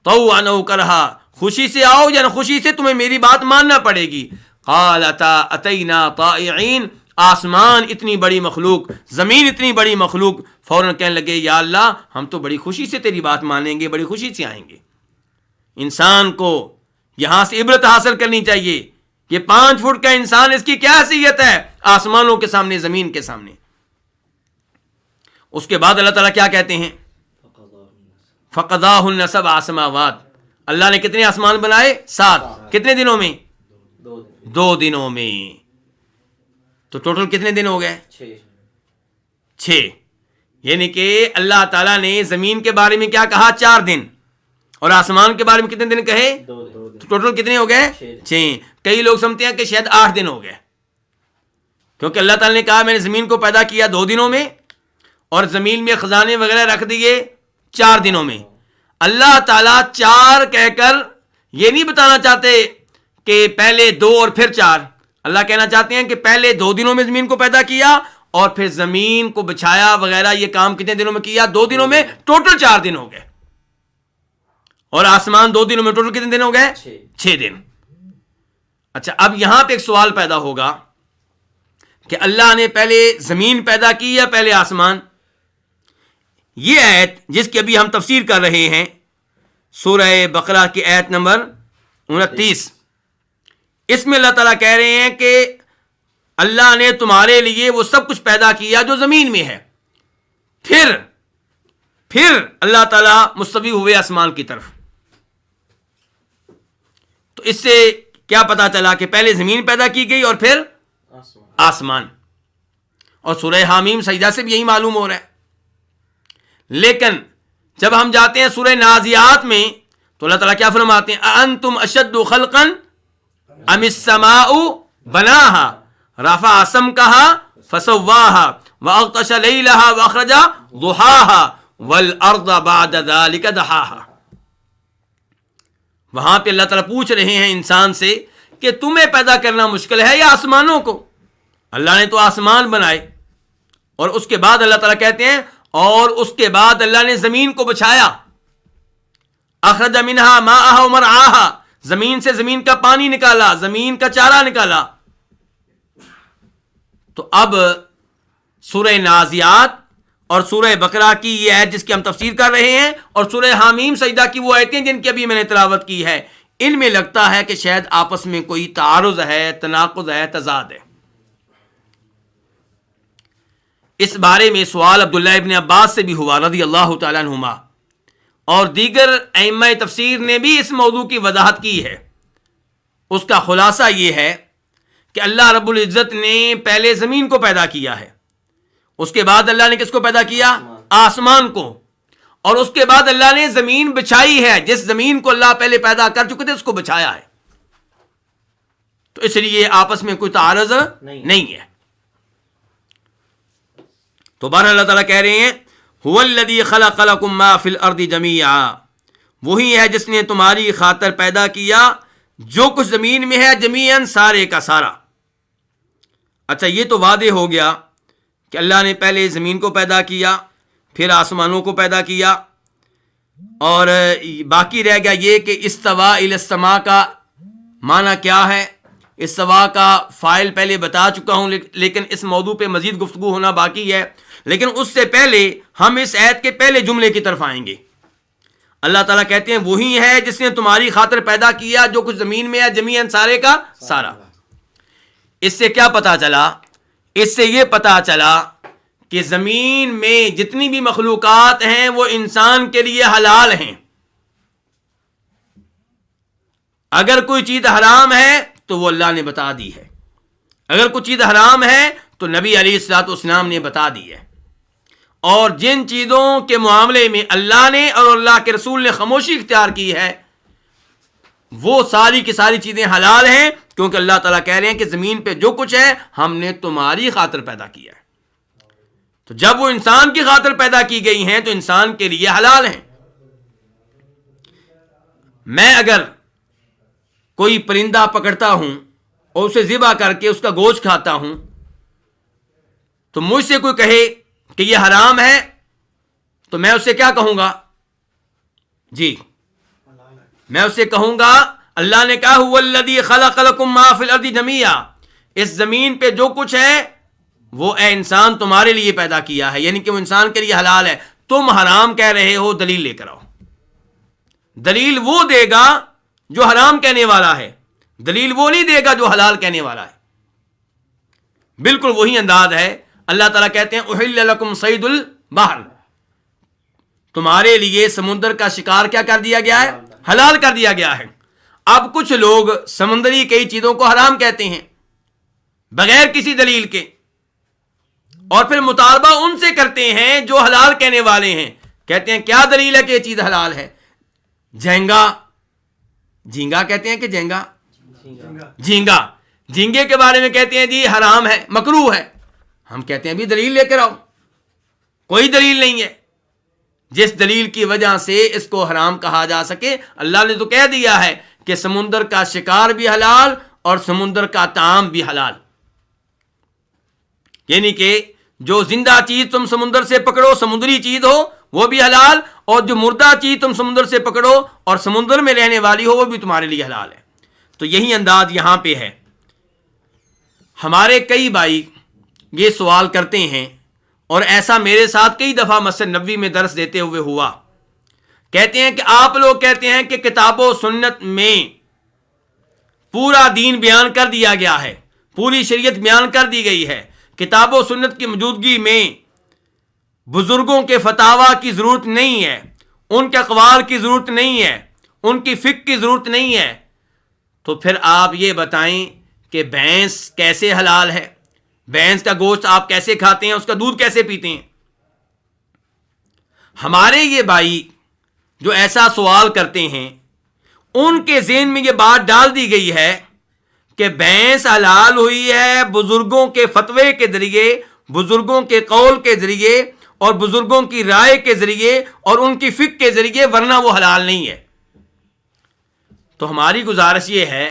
B: طوعا او کرہا، خوشی سے آؤ یا خوشی سے، تمہیں میری بات ماننا پڑے گی. قالتا اتینا طائعین، آسمان اتنی بڑی مخلوق، زمین اتنی بڑی مخلوق فوراً کہنے لگے یا اللہ ہم تو بڑی خوشی سے تیری بات مانیں گے, بڑی خوشی سے آئیں گے. انسان کو یہاں سے عبرت حاصل کرنی چاہیے کہ 5 فٹ کا انسان, اس کی کیا حیثیت ہے آسمانوں کے سامنے, زمین کے سامنے. اس کے بعد اللہ تعالیٰ کیا کہتے ہیں, فَقَضَاهُنَّ سَبْعَ سَمَاوَاتٍ, اللہ نے کتنے آسمان بنائے؟ 7. کتنے دنوں میں؟ 2 دنوں میں. تو ٹوٹل کتنے دن ہو گئے؟ 6. یعنی کہ اللہ تعالیٰ نے زمین کے بارے میں کیا کہا؟ 4 دن, اور آسمان کے بارے میں کتنے دن کہے؟ تو ٹوٹل کتنے ہو گئے؟ 6. کئی لوگ سمجھتے ہیں کہ شاید 8 دن ہو گئے, کیونکہ اللہ تعالیٰ نے کہا میں نے زمین کو پیدا کیا 2 دنوں میں اور زمین میں خزانے وغیرہ رکھ دیے 4 دنوں میں. اللہ تعالیٰ 4 کہہ کر یہ نہیں بتانا چاہتے کہ پہلے 2 اور پھر 4. اللہ کہنا چاہتے ہیں کہ پہلے 2 دنوں میں زمین کو پیدا کیا اور پھر زمین کو بچھایا وغیرہ, یہ کام کتنے دنوں میں کیا؟ 2 دنوں میں. ٹوٹل 4 دن ہو گئے. اور آسمان 2 دنوں میں, ٹوٹل کتنے دن ہو گئے؟ 6 دن. اچھا, اب یہاں پہ ایک سوال پیدا ہوگا کہ اللہ نے پہلے زمین پیدا کی یا پہلے آسمان؟ یہ آیت جس کی ابھی ہم تفسیر کر رہے ہیں, سورہ بقرہ کی آیت نمبر 29, اس میں اللہ تعالیٰ کہہ رہے ہیں کہ اللہ نے تمہارے لیے وہ سب کچھ پیدا کیا جو زمین میں ہے, پھر اللہ تعالیٰ مستوی ہوئے آسمان کی طرف. تو اس سے کیا پتا چلا کہ پہلے زمین پیدا کی گئی اور پھر آسمان. اور سورہ حامیم سجدہ سے بھی یہی معلوم ہو رہا ہے. لیکن جب ہم جاتے ہیں سورہ نازعات میں تو اللہ تعالیٰ کیا فرماتے ہیں؟ اَأَنْتُمْ أَشَدُّ خَلْقًا أَمِ السَّمَاءُ بَنَاهَا رَفَعَ سَمْكَهَا فَسَوَّاهَا وَأَغْطَشَ لَيْلَهَا وَأَخْرَجَ ضُحَاهَا وَالْأَرْضَ بَعْدَ ذَلِكَ دَحَاهَا. وہاں پہ اللہ تعالیٰ پوچھ رہے ہیں انسان سے کہ تمہیں پیدا کرنا مشکل ہے یا آسمانوں کو؟ اللہ نے تو آسمان بنائے. اور اس کے بعد اللہ تعالیٰ کہتے ہیں اور اس کے بعد اللہ نے زمین کو بچھایا. اخرج منہا ماءہا ومرعاہا, زمین سے زمین کا پانی نکالا, زمین کا چارہ نکالا. تو اب سورہ نازعات اور سورہ بقرہ کی یہ آیت جس کی ہم تفسیر کر رہے ہیں, اور سورہ حامیم سجدہ کی وہ آیتیں جن کی ابھی میں نے تلاوت کی ہے, ان میں لگتا ہے کہ شاید آپس میں کوئی تعارض ہے, تناقض ہے, تضاد ہے. اس بارے میں سوال عبداللہ ابن عباس سے بھی ہوا رضی اللہ تعالیٰ عنہما, اور دیگر ائمہ تفسیر نے بھی اس موضوع کی وضاحت کی ہے. اس کا خلاصہ یہ ہے کہ اللہ رب العزت نے پہلے زمین کو پیدا کیا ہے, اس کے بعد اللہ نے کس کو پیدا کیا؟ آسمان کو, اور اس کے بعد اللہ نے زمین بچھائی ہے. جس زمین کو اللہ پہلے پیدا کر چکے تھے اس کو بچھایا ہے. تو اس لیے آپس میں کوئی تعارض نہیں ہے. تو بہرحال اللہ تعالیٰ کہہ رہے ہیں هو الذی خلق لکم ما فی الارض جمیعا, وہی ہے جس نے تمہاری خاطر پیدا کیا جو کچھ زمین میں ہے جمیعاً, سارے کا سارا. اچھا, یہ تو واضح ہو گیا کہ اللہ نے پہلے زمین کو پیدا کیا, پھر آسمانوں کو پیدا کیا, اور باقی رہ گیا یہ کہ استوا الی السماء کا معنی کیا ہے. استوا کا فاعل پہلے بتا چکا ہوں, لیکن اس موضوع پہ مزید گفتگو ہونا باقی ہے. لیکن اس سے پہلے ہم اس آیت کے پہلے جملے کی طرف آئیں گے. اللہ تعالیٰ کہتے ہیں وہی ہے جس نے تمہاری خاطر پیدا کیا جو کچھ زمین میں ہے جمیعاً, سارے کا سارا. اس سے کیا پتا چلا؟ اس سے یہ پتا چلا کہ زمین میں جتنی بھی مخلوقات ہیں وہ انسان کے لیے حلال ہیں. اگر کوئی چیز حرام ہے تو وہ اللہ نے بتا دی ہے, اگر کوئی چیز حرام ہے تو نبی علیہ الصلوۃ والسلام نے بتا دی ہے. اور جن چیزوں کے معاملے میں اللہ نے اور اللہ کے رسول نے خاموشی اختیار کی ہے وہ ساری کی ساری چیزیں حلال ہیں, کیونکہ اللہ تعالیٰ کہہ رہے ہیں کہ زمین پہ جو کچھ ہے ہم نے تمہاری خاطر پیدا کیا ہے. تو جب وہ انسان کی خاطر پیدا کی گئی ہیں تو انسان کے لیے حلال ہیں. میں اگر کوئی پرندہ پکڑتا ہوں اور اسے ذبح کر کے اس کا گوشت کھاتا ہوں تو مجھ سے کوئی کہے کہ یہ حرام ہے تو میں اسے کیا کہوں گا؟ جی, میں اسے کہوں گا اللہ نے کہا هو الذی خلق لکم ما فی الارض جمیعا, اس زمین پہ جو کچھ ہے وہ اے انسان تمہارے لیے پیدا کیا ہے، یعنی کہ وہ انسان کے لیے حلال ہے، تم حرام کہہ رہے ہو، دلیل لے کر آؤ۔ دلیل وہ دے گا جو حرام کہنے والا ہے، دلیل وہ نہیں دے گا جو حلال کہنے والا ہے۔ بالکل وہی انداز ہے۔ اللہ تعالیٰ کہتے ہیں احل لکم صید البحر، تمہارے لیے سمندر کا شکار کیا کر دیا گیا ہے؟ حلال کر دیا گیا ہے۔ اب کچھ لوگ سمندری کئی چیزوں کو حرام کہتے ہیں بغیر کسی دلیل کے، اور پھر مطالبہ ان سے کرتے ہیں جو حلال کہنے والے ہیں، کہتے ہیں کیا دلیل ہے کہ یہ چیز حلال ہے؟ جھینگا کہتے ہیں کہ جھینگا جھینگے کے بارے میں کہتے ہیں جی حرام ہے، مکروہ ہے۔ ہم کہتے ہیں بھی دلیل لے کر آؤ۔ کوئی دلیل نہیں ہے جس دلیل کی وجہ سے اس کو حرام کہا جا سکے۔ اللہ نے تو کہہ دیا ہے کہ سمندر کا شکار بھی حلال اور سمندر کا طعام بھی حلال، یعنی کہ جو زندہ چیز تم سمندر سے پکڑو، سمندری چیز ہو، وہ بھی حلال، اور جو مردہ چیز تم سمندر سے پکڑو اور سمندر میں رہنے والی ہو، وہ بھی تمہارے لیے حلال ہے۔ تو یہی انداز یہاں پہ ہے۔ ہمارے کئی بھائی یہ سوال کرتے ہیں، اور ایسا میرے ساتھ کئی دفعہ مسجد نبوی میں درس دیتے ہوئے ہوا، کہتے ہیں کہ آپ لوگ کہتے ہیں کہ کتاب و سنت میں پورا دین بیان کر دیا گیا ہے، پوری شریعت بیان کر دی گئی ہے، کتاب و سنت کی موجودگی میں بزرگوں کے فتاوی کی ضرورت نہیں ہے، ان کے اقوال کی ضرورت نہیں ہے، ان کی فقہ کی ضرورت نہیں ہے، تو پھر آپ یہ بتائیں کہ بھینس کیسے حلال ہے؟ بھینس کا گوشت آپ کیسے کھاتے ہیں؟ اس کا دودھ کیسے پیتے ہیں؟ ہمارے یہ بھائی جو ایسا سوال کرتے ہیں، ان کے ذہن میں یہ بات ڈال دی گئی ہے کہ بھینس حلال ہوئی ہے بزرگوں کے فتوے کے ذریعے، بزرگوں کے قول کے ذریعے، اور بزرگوں کی رائے کے ذریعے، اور ان کی فقہ کے ذریعے، ورنہ وہ حلال نہیں ہے۔ تو ہماری گزارش یہ ہے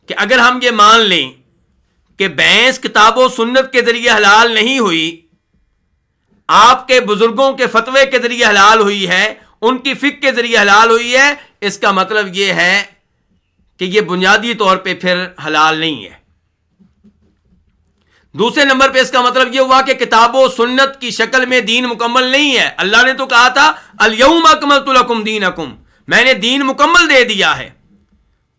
B: کہ اگر ہم یہ مان لیں کہ بھینس کتاب و سنت کے ذریعے حلال نہیں ہوئی، آپ کے بزرگوں کے فتوے کے ذریعے حلال ہوئی ہے، ان کی فقہ کے ذریعے حلال ہوئی ہے، اس کا مطلب یہ ہے کہ یہ بنیادی طور پہ پھر حلال نہیں ہے۔ دوسرے نمبر پہ اس کا مطلب یہ ہوا کہ کتاب و سنت کی شکل میں دین مکمل نہیں ہے۔ اللہ نے تو کہا تھا الیوم اکملت لکم دینکم، میں نے دین مکمل دے دیا ہے،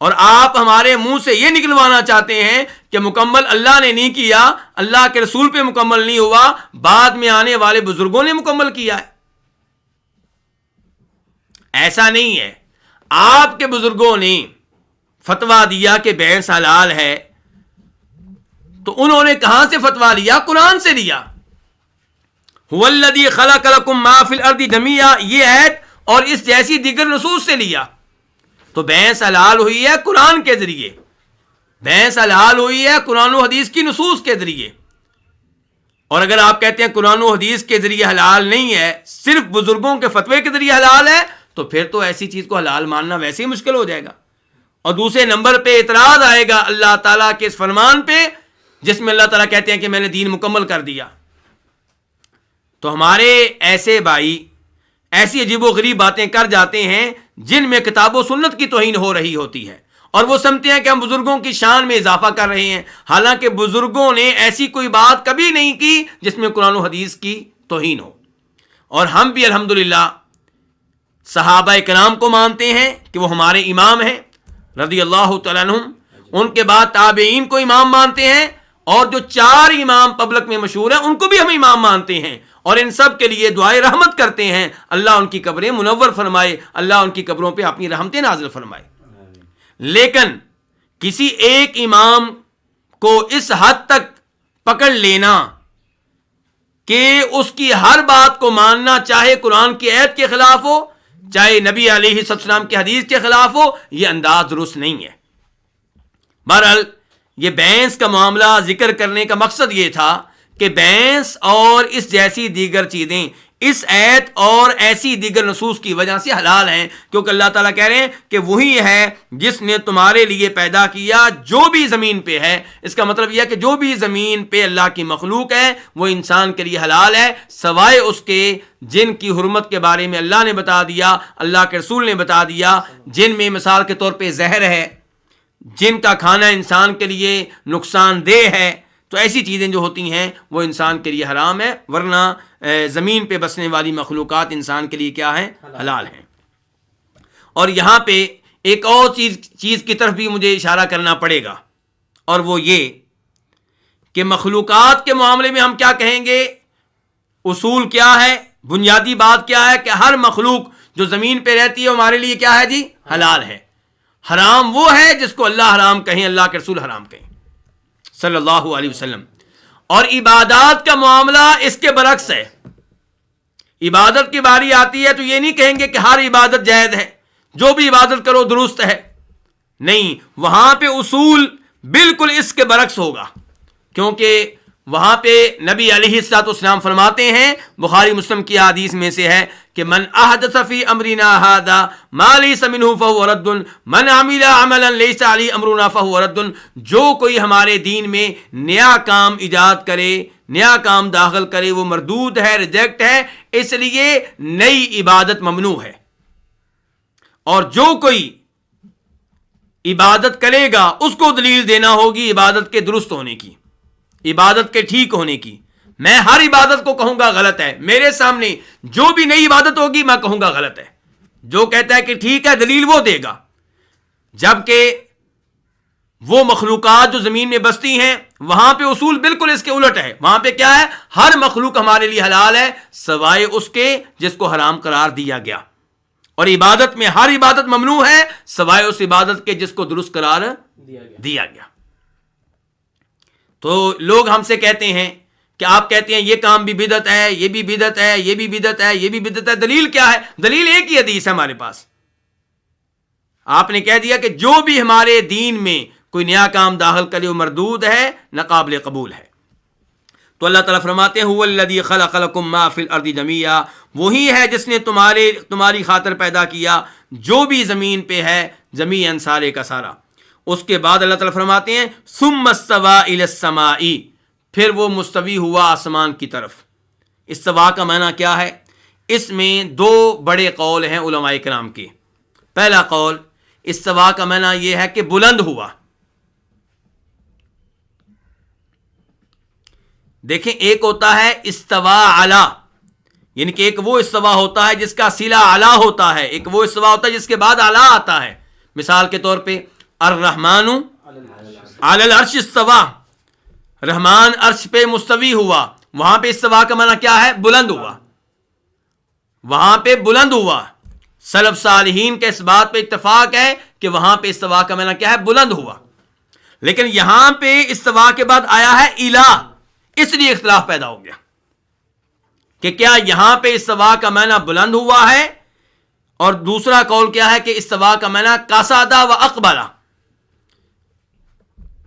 B: اور آپ ہمارے منہ سے یہ نکلوانا چاہتے ہیں کہ مکمل اللہ نے نہیں کیا، اللہ کے رسول پہ مکمل نہیں ہوا، بعد میں آنے والے بزرگوں نے مکمل کیا ہے۔ ایسا نہیں ہے۔ آپ کے بزرگوں نے فتویٰ دیا کہ بھینس حلال ہے، تو انہوں نے کہاں سے فتویٰ لیا؟ قرآن سے لیا۔ هو الذی خلق لکم ما فی الارض جمیعا، یہ آیت اور اس جیسی دیگر نصوص سے لیا۔ تو بھینس حلال ہوئی ہے قرآن کے ذریعے، بھینس حلال ہوئی ہے قرآن و حدیث کی نصوص کے ذریعے۔ اور اگر آپ کہتے ہیں قرآن و حدیث کے ذریعے حلال نہیں ہے، صرف بزرگوں کے فتوے کے ذریعے حلال ہے، تو پھر تو ایسی چیز کو حلال ماننا ویسے ہی مشکل ہو جائے گا۔ اور دوسرے نمبر پہ اعتراض آئے گا اللہ تعالیٰ کے اس فرمان پہ جس میں اللہ تعالیٰ کہتے ہیں کہ میں نے دین مکمل کر دیا۔ تو ہمارے ایسے بھائی ایسی عجیب و غریب باتیں کر جاتے ہیں جن میں کتاب و سنت کی توہین ہو رہی ہوتی ہے، اور وہ سمجھتے ہیں کہ ہم بزرگوں کی شان میں اضافہ کر رہے ہیں، حالانکہ بزرگوں نے ایسی کوئی بات کبھی نہیں کی جس میں قرآن و حدیث کی توہین ہو۔ اور ہم بھی الحمدللہ صحابہ کرام کو مانتے ہیں کہ وہ ہمارے امام ہیں رضی اللہ تعالیٰ عنہم، ان کے بعد تابعین کو امام مانتے ہیں، اور جو 4 امام پبلک میں مشہور ہیں ان کو بھی ہم امام مانتے ہیں، اور ان سب کے لیے دعائے رحمت کرتے ہیں، اللہ ان کی قبریں منور فرمائے، اللہ ان کی قبروں پہ اپنی رحمتیں نازل فرمائے۔ لیکن کسی ایک امام کو اس حد تک پکڑ لینا کہ اس کی ہر بات کو ماننا، چاہے قرآن کی آیت کے خلاف ہو، چاہے نبی علیہ السلام کی حدیث کے خلاف ہو، یہ انداز درست نہیں ہے۔ بہرحال یہ بھینس کا معاملہ ذکر کرنے کا مقصد یہ تھا کہ بھینس اور اس جیسی دیگر چیزیں اس آیت اور ایسی دیگر نصوص کی وجہ سے حلال ہیں، کیونکہ اللہ تعالیٰ کہہ رہے ہیں کہ وہی ہے جس نے تمہارے لیے پیدا کیا جو بھی زمین پہ ہے۔ اس کا مطلب یہ ہے کہ جو بھی زمین پہ اللہ کی مخلوق ہے وہ انسان کے لیے حلال ہے، سوائے اس کے جن کی حرمت کے بارے میں اللہ نے بتا دیا، اللہ کے رسول نے بتا دیا، جن میں مثال کے طور پہ زہر ہے، جن کا کھانا انسان کے لیے نقصان دہ ہے، تو ایسی چیزیں جو ہوتی ہیں وہ انسان کے لیے حرام ہے، ورنہ زمین پہ بسنے والی مخلوقات انسان کے لیے کیا ہیں؟ حلال ہیں۔ اور یہاں پہ ایک اور چیز کی طرف بھی مجھے اشارہ کرنا پڑے گا، اور وہ یہ کہ مخلوقات کے معاملے میں ہم کیا کہیں گے؟ اصول کیا ہے؟ بنیادی بات کیا ہے کہ ہر مخلوق جو زمین پہ رہتی ہے ہمارے لیے کیا ہے جی؟ حلال ہے۔ حرام وہ ہے جس کو اللہ حرام کہیں، اللہ کے رسول حرام کہیں صلی اللہ علیہ وسلم۔ اور عبادات کا معاملہ اس کے برعکس ہے۔ عبادت کی باری آتی ہے تو یہ نہیں کہیں گے کہ ہر عبادت جائز ہے، جو بھی عبادت کرو درست ہے، نہیں، وہاں پہ اصول بالکل اس کے برعکس ہوگا، کیونکہ وہاں پہ نبی علیہ الصلوۃ والسلام فرماتے ہیں، بخاری مسلم کی حدیث میں سے ہے کہ من احدث فی امرنا ھذا ما لیس منہ فہو رد من عمل عملا لیس علیہ امرنا فہو رد، جو کوئی ہمارے دین میں نیا کام ایجاد کرے، نیا کام داخل کرے، وہ مردود ہے، ریجیکٹ ہے، اس لیے نئی عبادت ممنوع ہے۔ اور جو کوئی عبادت کرے گا اس کو دلیل دینا ہوگی عبادت کے درست ہونے کی، عبادت کے ٹھیک ہونے کی۔ میں ہر عبادت کو کہوں گا غلط ہے، میرے سامنے جو بھی نئی عبادت ہوگی میں کہوں گا غلط ہے، جو کہتا ہے کہ ٹھیک ہے دلیل وہ دے گا، جبکہ وہ مخلوقات جو زمین میں بستی ہیں وہاں پہ اصول بالکل اس کے الٹ ہے۔ وہاں پہ کیا ہے؟ ہر مخلوق ہمارے لیے حلال ہے سوائے اس کے جس کو حرام قرار دیا گیا، اور عبادت میں ہر عبادت ممنوع ہے سوائے اس عبادت کے جس کو درست قرار دیا گیا۔ تو لوگ ہم سے کہتے ہیں کہ آپ کہتے ہیں یہ کام بھی بدعت ہے، یہ بھی بدعت ہے، یہ بھی بدعت ہے، یہ بھی بدعت ہے، دلیل کیا ہے؟ دلیل ایک ہی حدیث ہے ہمارے پاس۔ آپ نے کہہ دیا کہ جو بھی ہمارے دین میں کوئی نیا کام داخل کرے وہ مردود ہے، ناقابل قبول ہے۔ تو اللہ تعالیٰ فرماتے ہیں هو الذی خلق لکم ما فی الارض جمیعا، وہی ہے جس نے تمہاری خاطر پیدا کیا جو بھی زمین پہ ہے، جمیعاً سارے کا سارا۔ اس کے بعد اللہ تعالیٰ فرماتے ہیں ثم استوى الی السماء، پھر وہ مستوی ہوا آسمان کی طرف۔ استوا کا معنی کیا ہے؟ اس میں دو بڑے قول ہیں علماء کرام کے۔ پہلا قول، استوا کا معنی یہ ہے کہ بلند ہوا۔ دیکھیں، ایک ہوتا ہے استوا علی، یعنی کہ ایک وہ استوا ہوتا ہے جس کا صلہ اعلی ہوتا ہے، ایک وہ استوا ہوتا ہے جس کے بعد اعلی آتا ہے۔ مثال کے طور پہ الرحمن علی العرش استوا، رحمان عرش پہ مستوی ہوا، وہاں پہ استوا کا معنی کیا ہے؟ بلند ہوا، وہاں پہ بلند ہوا۔ سلف صالحین کے اس بات پہ اتفاق ہے کہ وہاں پہ استوا کا معنی کیا ہے؟ بلند ہوا۔ لیکن یہاں پہ استوا کے بعد آیا ہے الہ، اس لیے اختلاف پیدا ہو گیا کہ کیا یہاں پہ استوا کا معنی بلند ہوا ہے، اور دوسرا قول کیا ہے کہ استوا کا معنی قصد و اقبل،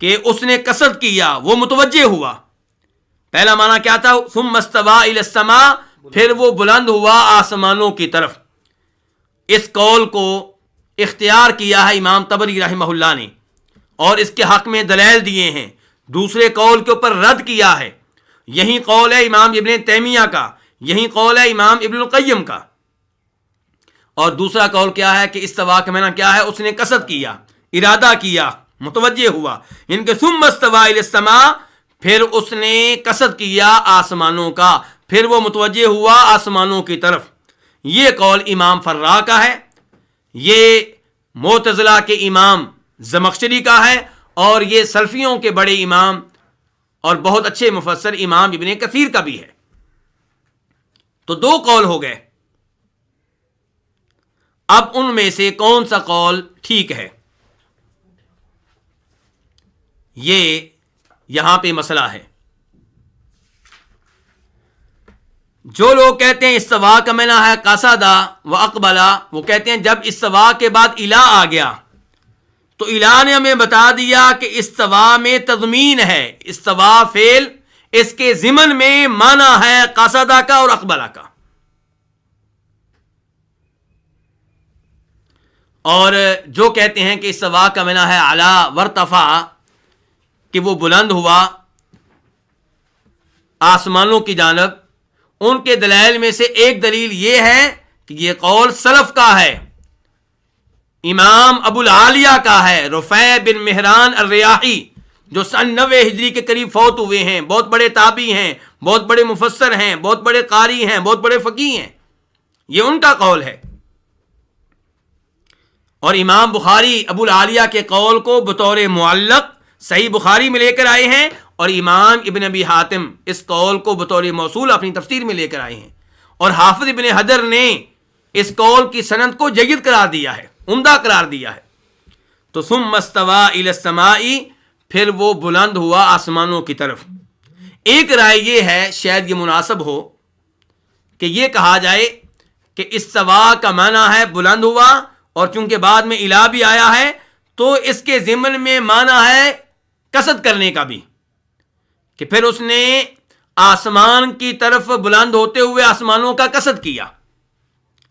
B: کہ اس نے قصد کیا، وہ متوجہ ہوا۔ پہلا معنی کیا تھا؟ ثم استوى الى السماء، پھر وہ بلند ہوا آسمانوں کی طرف۔ اس قول کو اختیار کیا ہے امام طبری رحمہ اللہ نے، اور اس کے حق میں دلائل دیے ہیں۔ دوسرے قول کے اوپر رد کیا ہے۔ یہی قول ہے امام ابن تیمیہ کا، یہی قول ہے امام ابن القیم کا۔ اور دوسرا قول کیا ہے کہ استوا کا معنی کیا ہے؟ اس نے قصد کیا، ارادہ کیا، متوجہ ہوا، ان کے ثم استوى الى السماء، پھر اس نے قصد کیا آسمانوں کا، پھر وہ متوجہ ہوا آسمانوں کی طرف۔ یہ قول امام فرا کا ہے، یہ معتزلہ کے امام زمخشری کا ہے، اور یہ سلفیوں کے بڑے امام اور بہت اچھے مفسر امام ابن کثیر کا بھی ہے۔ تو دو قول ہو گئے۔ اب ان میں سے کون سا قول ٹھیک ہے؟ یہ یہاں پہ مسئلہ ہے۔ جو لوگ کہتے ہیں استوا کا معنی ہے قصد و اقبل، وہ کہتے ہیں جب استوا کے بعد الہ آ گیا تو الہ نے ہمیں بتا دیا کہ استوا میں تضمین ہے، استوا فعل اس کے ضمن میں معنی ہے قصد کا اور اقبل کا۔ اور جو کہتے ہیں کہ استوا کا معنی ہے اعلی وارتفع، کہ وہ بلند ہوا آسمانوں کی جانب، ان کے دلائل میں سے ایک دلیل یہ ہے کہ یہ قول سلف کا ہے، امام ابو العالیہ کا ہے، رفیع بن مہران الریاحی، جو سن 90 ہجری کے قریب فوت ہوئے ہیں، بہت بڑے تابعی ہیں، بہت بڑے مفسر ہیں، بہت بڑے قاری ہیں، بہت بڑے فقیہ ہیں، یہ ان کا قول ہے۔ اور امام بخاری ابو العالیہ کے قول کو بطور معلق صحیح بخاری میں لے کر آئے ہیں، اور امام ابن ابی حاتم اس قول کو بطور موصول اپنی تفسیر میں لے کر آئے ہیں، اور حافظ ابن حجر نے اس قول کی سند کو جید قرار دیا ہے، عمدہ قرار دیا ہے۔ تو ثم استوى الى السماء، پھر وہ بلند ہوا آسمانوں کی طرف۔ ایک رائے یہ ہے، شاید یہ مناسب ہو کہ یہ کہا جائے کہ استوا کا معنی ہے بلند ہوا، اور چونکہ بعد میں الہ بھی آیا ہے تو اس کے ضمن میں معنی ہے قصد کرنے کا بھی، کہ پھر اس نے آسمان کی طرف بلند ہوتے ہوئے آسمانوں کا قصد کیا،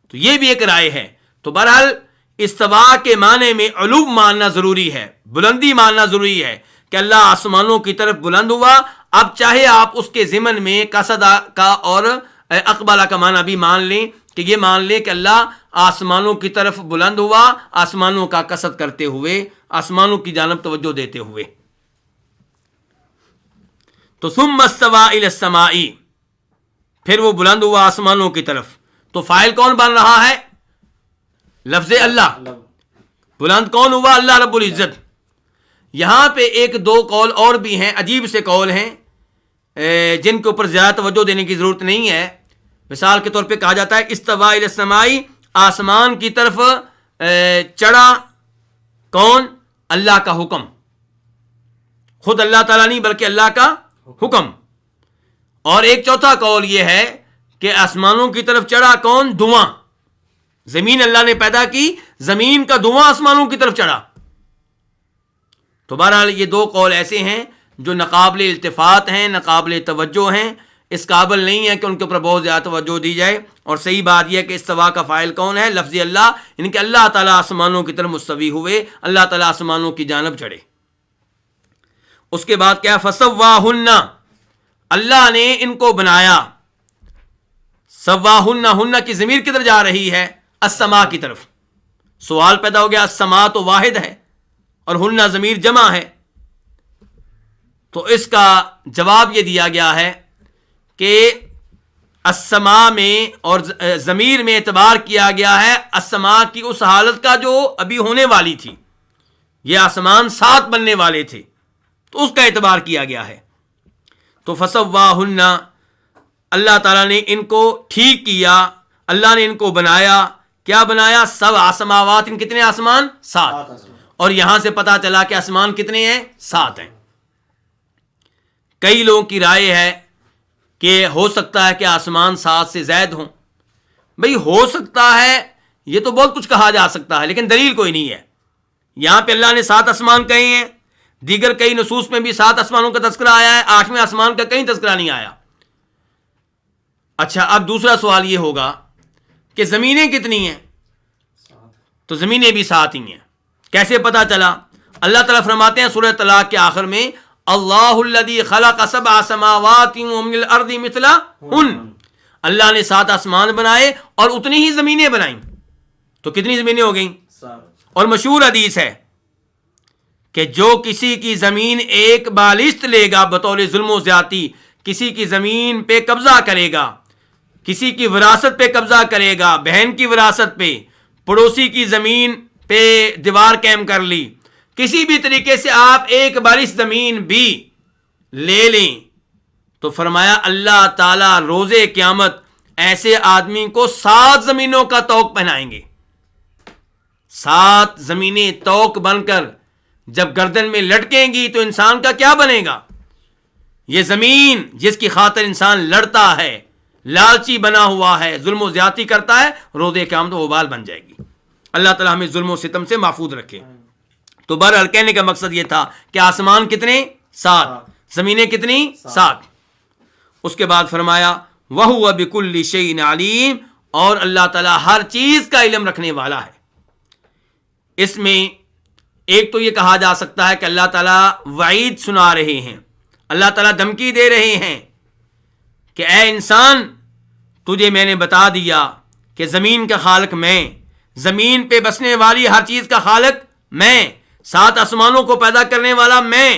B: تو یہ بھی ایک رائے ہے۔ تو بہرحال استوا کے معنی میں علو ماننا ضروری ہے، بلندی ماننا ضروری ہے کہ اللہ آسمانوں کی طرف بلند ہوا۔ اب چاہے آپ اس کے ضمن میں قصد کا اور اقبالہ کا معنی بھی مان لیں، کہ یہ مان لیں کہ اللہ آسمانوں کی طرف بلند ہوا، آسمانوں کا قصد کرتے ہوئے، آسمانوں کی جانب توجہ دیتے ہوئے۔ تو ثم استوى الى السماء، پھر وہ بلند ہوا آسمانوں کی طرف۔ تو فاعل کون بن رہا ہے؟ لفظ اللہ۔ بلند کون ہوا؟ اللہ رب العزت۔ یہاں پہ ایک دو قول اور بھی ہیں، عجیب سے قول ہیں جن کے اوپر زیادہ توجہ دینے کی ضرورت نہیں ہے۔ مثال کے طور پہ کہا جاتا ہے استوى الى السماء، آسمان کی طرف چڑھا کون؟ اللہ کا حکم، خود اللہ تعالیٰ نہیں بلکہ اللہ کا حکم۔ اور ایک چوتھا قول یہ ہے کہ آسمانوں کی طرف چڑھا کون؟ دھواں، زمین اللہ نے پیدا کی، زمین کا دھواں آسمانوں کی طرف چڑھا۔ تو بہرحال یہ دو قول ایسے ہیں جو ناقابل التفات ہیں، ناقابل توجہ ہیں، اس قابل نہیں ہے کہ ان کے اوپر بہت زیادہ توجہ دی جائے۔ اور صحیح بات یہ ہے کہ استوا کا فاعل کون ہے؟ لفظ اللہ، یعنی کہ اللہ تعالیٰ آسمانوں کی طرف مستوی ہوئے، اللہ تعالیٰ آسمانوں کی جانب چڑھے۔ اس کے بعد کیا؟ فسواہن، اللہ نے ان کو بنایا۔ سواہن، ہن کی ضمیر کدھر جا رہی ہے؟ السماء کی طرف۔ سوال پیدا ہو گیا، السماء تو واحد ہے اور ہن ضمیر جمع ہے، تو اس کا جواب یہ دیا گیا ہے کہ السماء میں اور ضمیر میں اعتبار کیا گیا ہے السماء کی اس حالت کا جو ابھی ہونے والی تھی، یہ آسمان 7 بننے والے تھے، تو اس کا اعتبار کیا گیا ہے۔ تو فسواہن، اللہ تعالیٰ نے ان کو ٹھیک کیا، اللہ نے ان کو بنایا۔ کیا بنایا؟ 7 سماوات، ان کتنے آسمان؟ 7۔ اور یہاں سے پتا چلا کہ آسمان کتنے ہیں؟ 7 ہیں۔ کئی لوگوں کی رائے ہے کہ ہو سکتا ہے کہ آسمان 7 سے زائد ہوں۔ بھئی ہو سکتا ہے، یہ تو بہت کچھ کہا جا سکتا ہے، لیکن دلیل کوئی نہیں ہے۔ یہاں پہ اللہ نے 7 آسمان کہے ہیں، دیگر کئی نصوص میں بھی 7 آسمانوں کا تذکرہ آیا ہے، 8ویں آسمان کا کہیں تذکرہ نہیں آیا۔ اچھا، اب دوسرا سوال یہ ہوگا کہ زمینیں کتنی ہیں؟ تو زمینیں بھی 7 ہی ہیں۔ کیسے پتا چلا؟ اللہ تعالیٰ فرماتے ہیں سورہ طلاق کے آخر میں، اللہ الذی خلق 7 سماوات ومن الارض مثلہن، اللہ نے 7 آسمان بنائے اور اتنی ہی زمینیں بنائیں، تو کتنی زمینیں ہو گئیں؟ 7۔ اور مشہور حدیث ہے کہ جو کسی کی زمین ایک بالشت لے گا بطور ظلم و زیادتی، کسی کی زمین پہ قبضہ کرے گا، کسی کی وراثت پہ قبضہ کرے گا، بہن کی وراثت پہ، پڑوسی کی زمین پہ دیوار قائم کر لی، کسی بھی طریقے سے آپ ایک بالش زمین بھی لے لیں، تو فرمایا اللہ تعالیٰ روز قیامت ایسے آدمی کو 7 زمینوں کا طوق پہنائیں گے۔ 7 زمینیں طوق بن کر جب گردن میں لٹکیں گی تو انسان کا کیا بنے گا؟ یہ زمین جس کی خاطر انسان لڑتا ہے، لالچی بنا ہوا ہے، ظلم و زیادتی کرتا ہے، روز قیامت وبال بن جائے گی۔ اللہ تعالیٰ ہمیں ظلم و ستم سے محفوظ رکھے۔ تو بہرحال کہنے کا مقصد یہ تھا کہ آسمان کتنے؟ 7، زمینیں کتنی؟ 7۔ اس کے بعد فرمایا وَهُوَ بِكُلِّ شَيْءٍ عَلِيمٌ، اور اللہ تعالیٰ ہر چیز کا علم رکھنے والا ہے۔ اس میں ایک تو یہ کہا جا سکتا ہے کہ اللہ تعالیٰ وعید سنا رہے ہیں، اللہ تعالیٰ دھمکی دے رہے ہیں کہ اے انسان، تجھے میں نے بتا دیا کہ زمین کا خالق میں، زمین پہ بسنے والی ہر چیز کا خالق میں، 7 آسمانوں کو پیدا کرنے والا میں،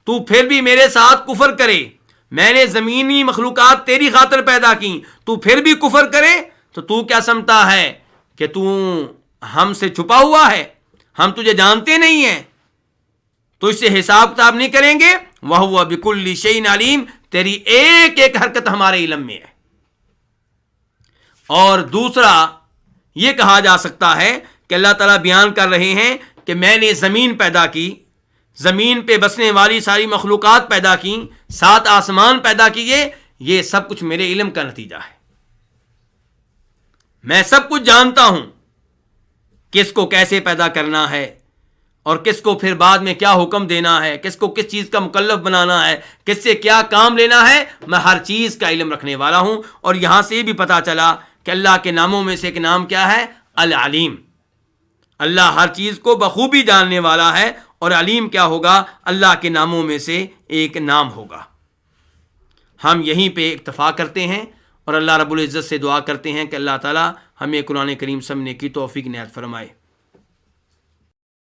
B: تو پھر بھی میرے ساتھ کفر کرے، میں نے زمینی مخلوقات تیری خاطر پیدا کی، تو پھر بھی کفر کرے، تو کیا سمجھتا ہے کہ تو ہم سے چھپا ہوا ہے، ہم تجھے جانتے نہیں ہیں، تو اس سے حساب کتاب نہیں کریں گے؟ وَهُوَ بِكُلِّ شَيْءٍ عَلِيمٌ، تیری ایک ایک حرکت ہمارے علم میں ہے۔ اور دوسرا یہ کہا جا سکتا ہے کہ اللہ تعالیٰ بیان کر رہے ہیں کہ میں نے زمین پیدا کی، زمین پہ بسنے والی ساری مخلوقات پیدا کی، 7 آسمان پیدا کیے، یہ سب کچھ میرے علم کا نتیجہ ہے، میں سب کچھ جانتا ہوں، کس کو کیسے پیدا کرنا ہے اور کس کو پھر بعد میں کیا حکم دینا ہے، کس کو کس چیز کا مکلف بنانا ہے، کس سے کیا کام لینا ہے، میں ہر چیز کا علم رکھنے والا ہوں۔ اور یہاں سے بھی پتا چلا کہ اللہ کے ناموں میں سے ایک نام کیا ہے؟ العلیم۔ اللہ ہر چیز کو بخوبی جاننے والا ہے، اور علیم کیا ہوگا؟ اللہ کے ناموں میں سے ایک نام ہوگا۔ ہم یہیں پہ اکتفا کرتے ہیں اور اللہ رب العزت سے دعا کرتے ہیں کہ اللہ تعالی ہمیں قرآن کریم سمجھنے کی توفیق عنایت فرمائے۔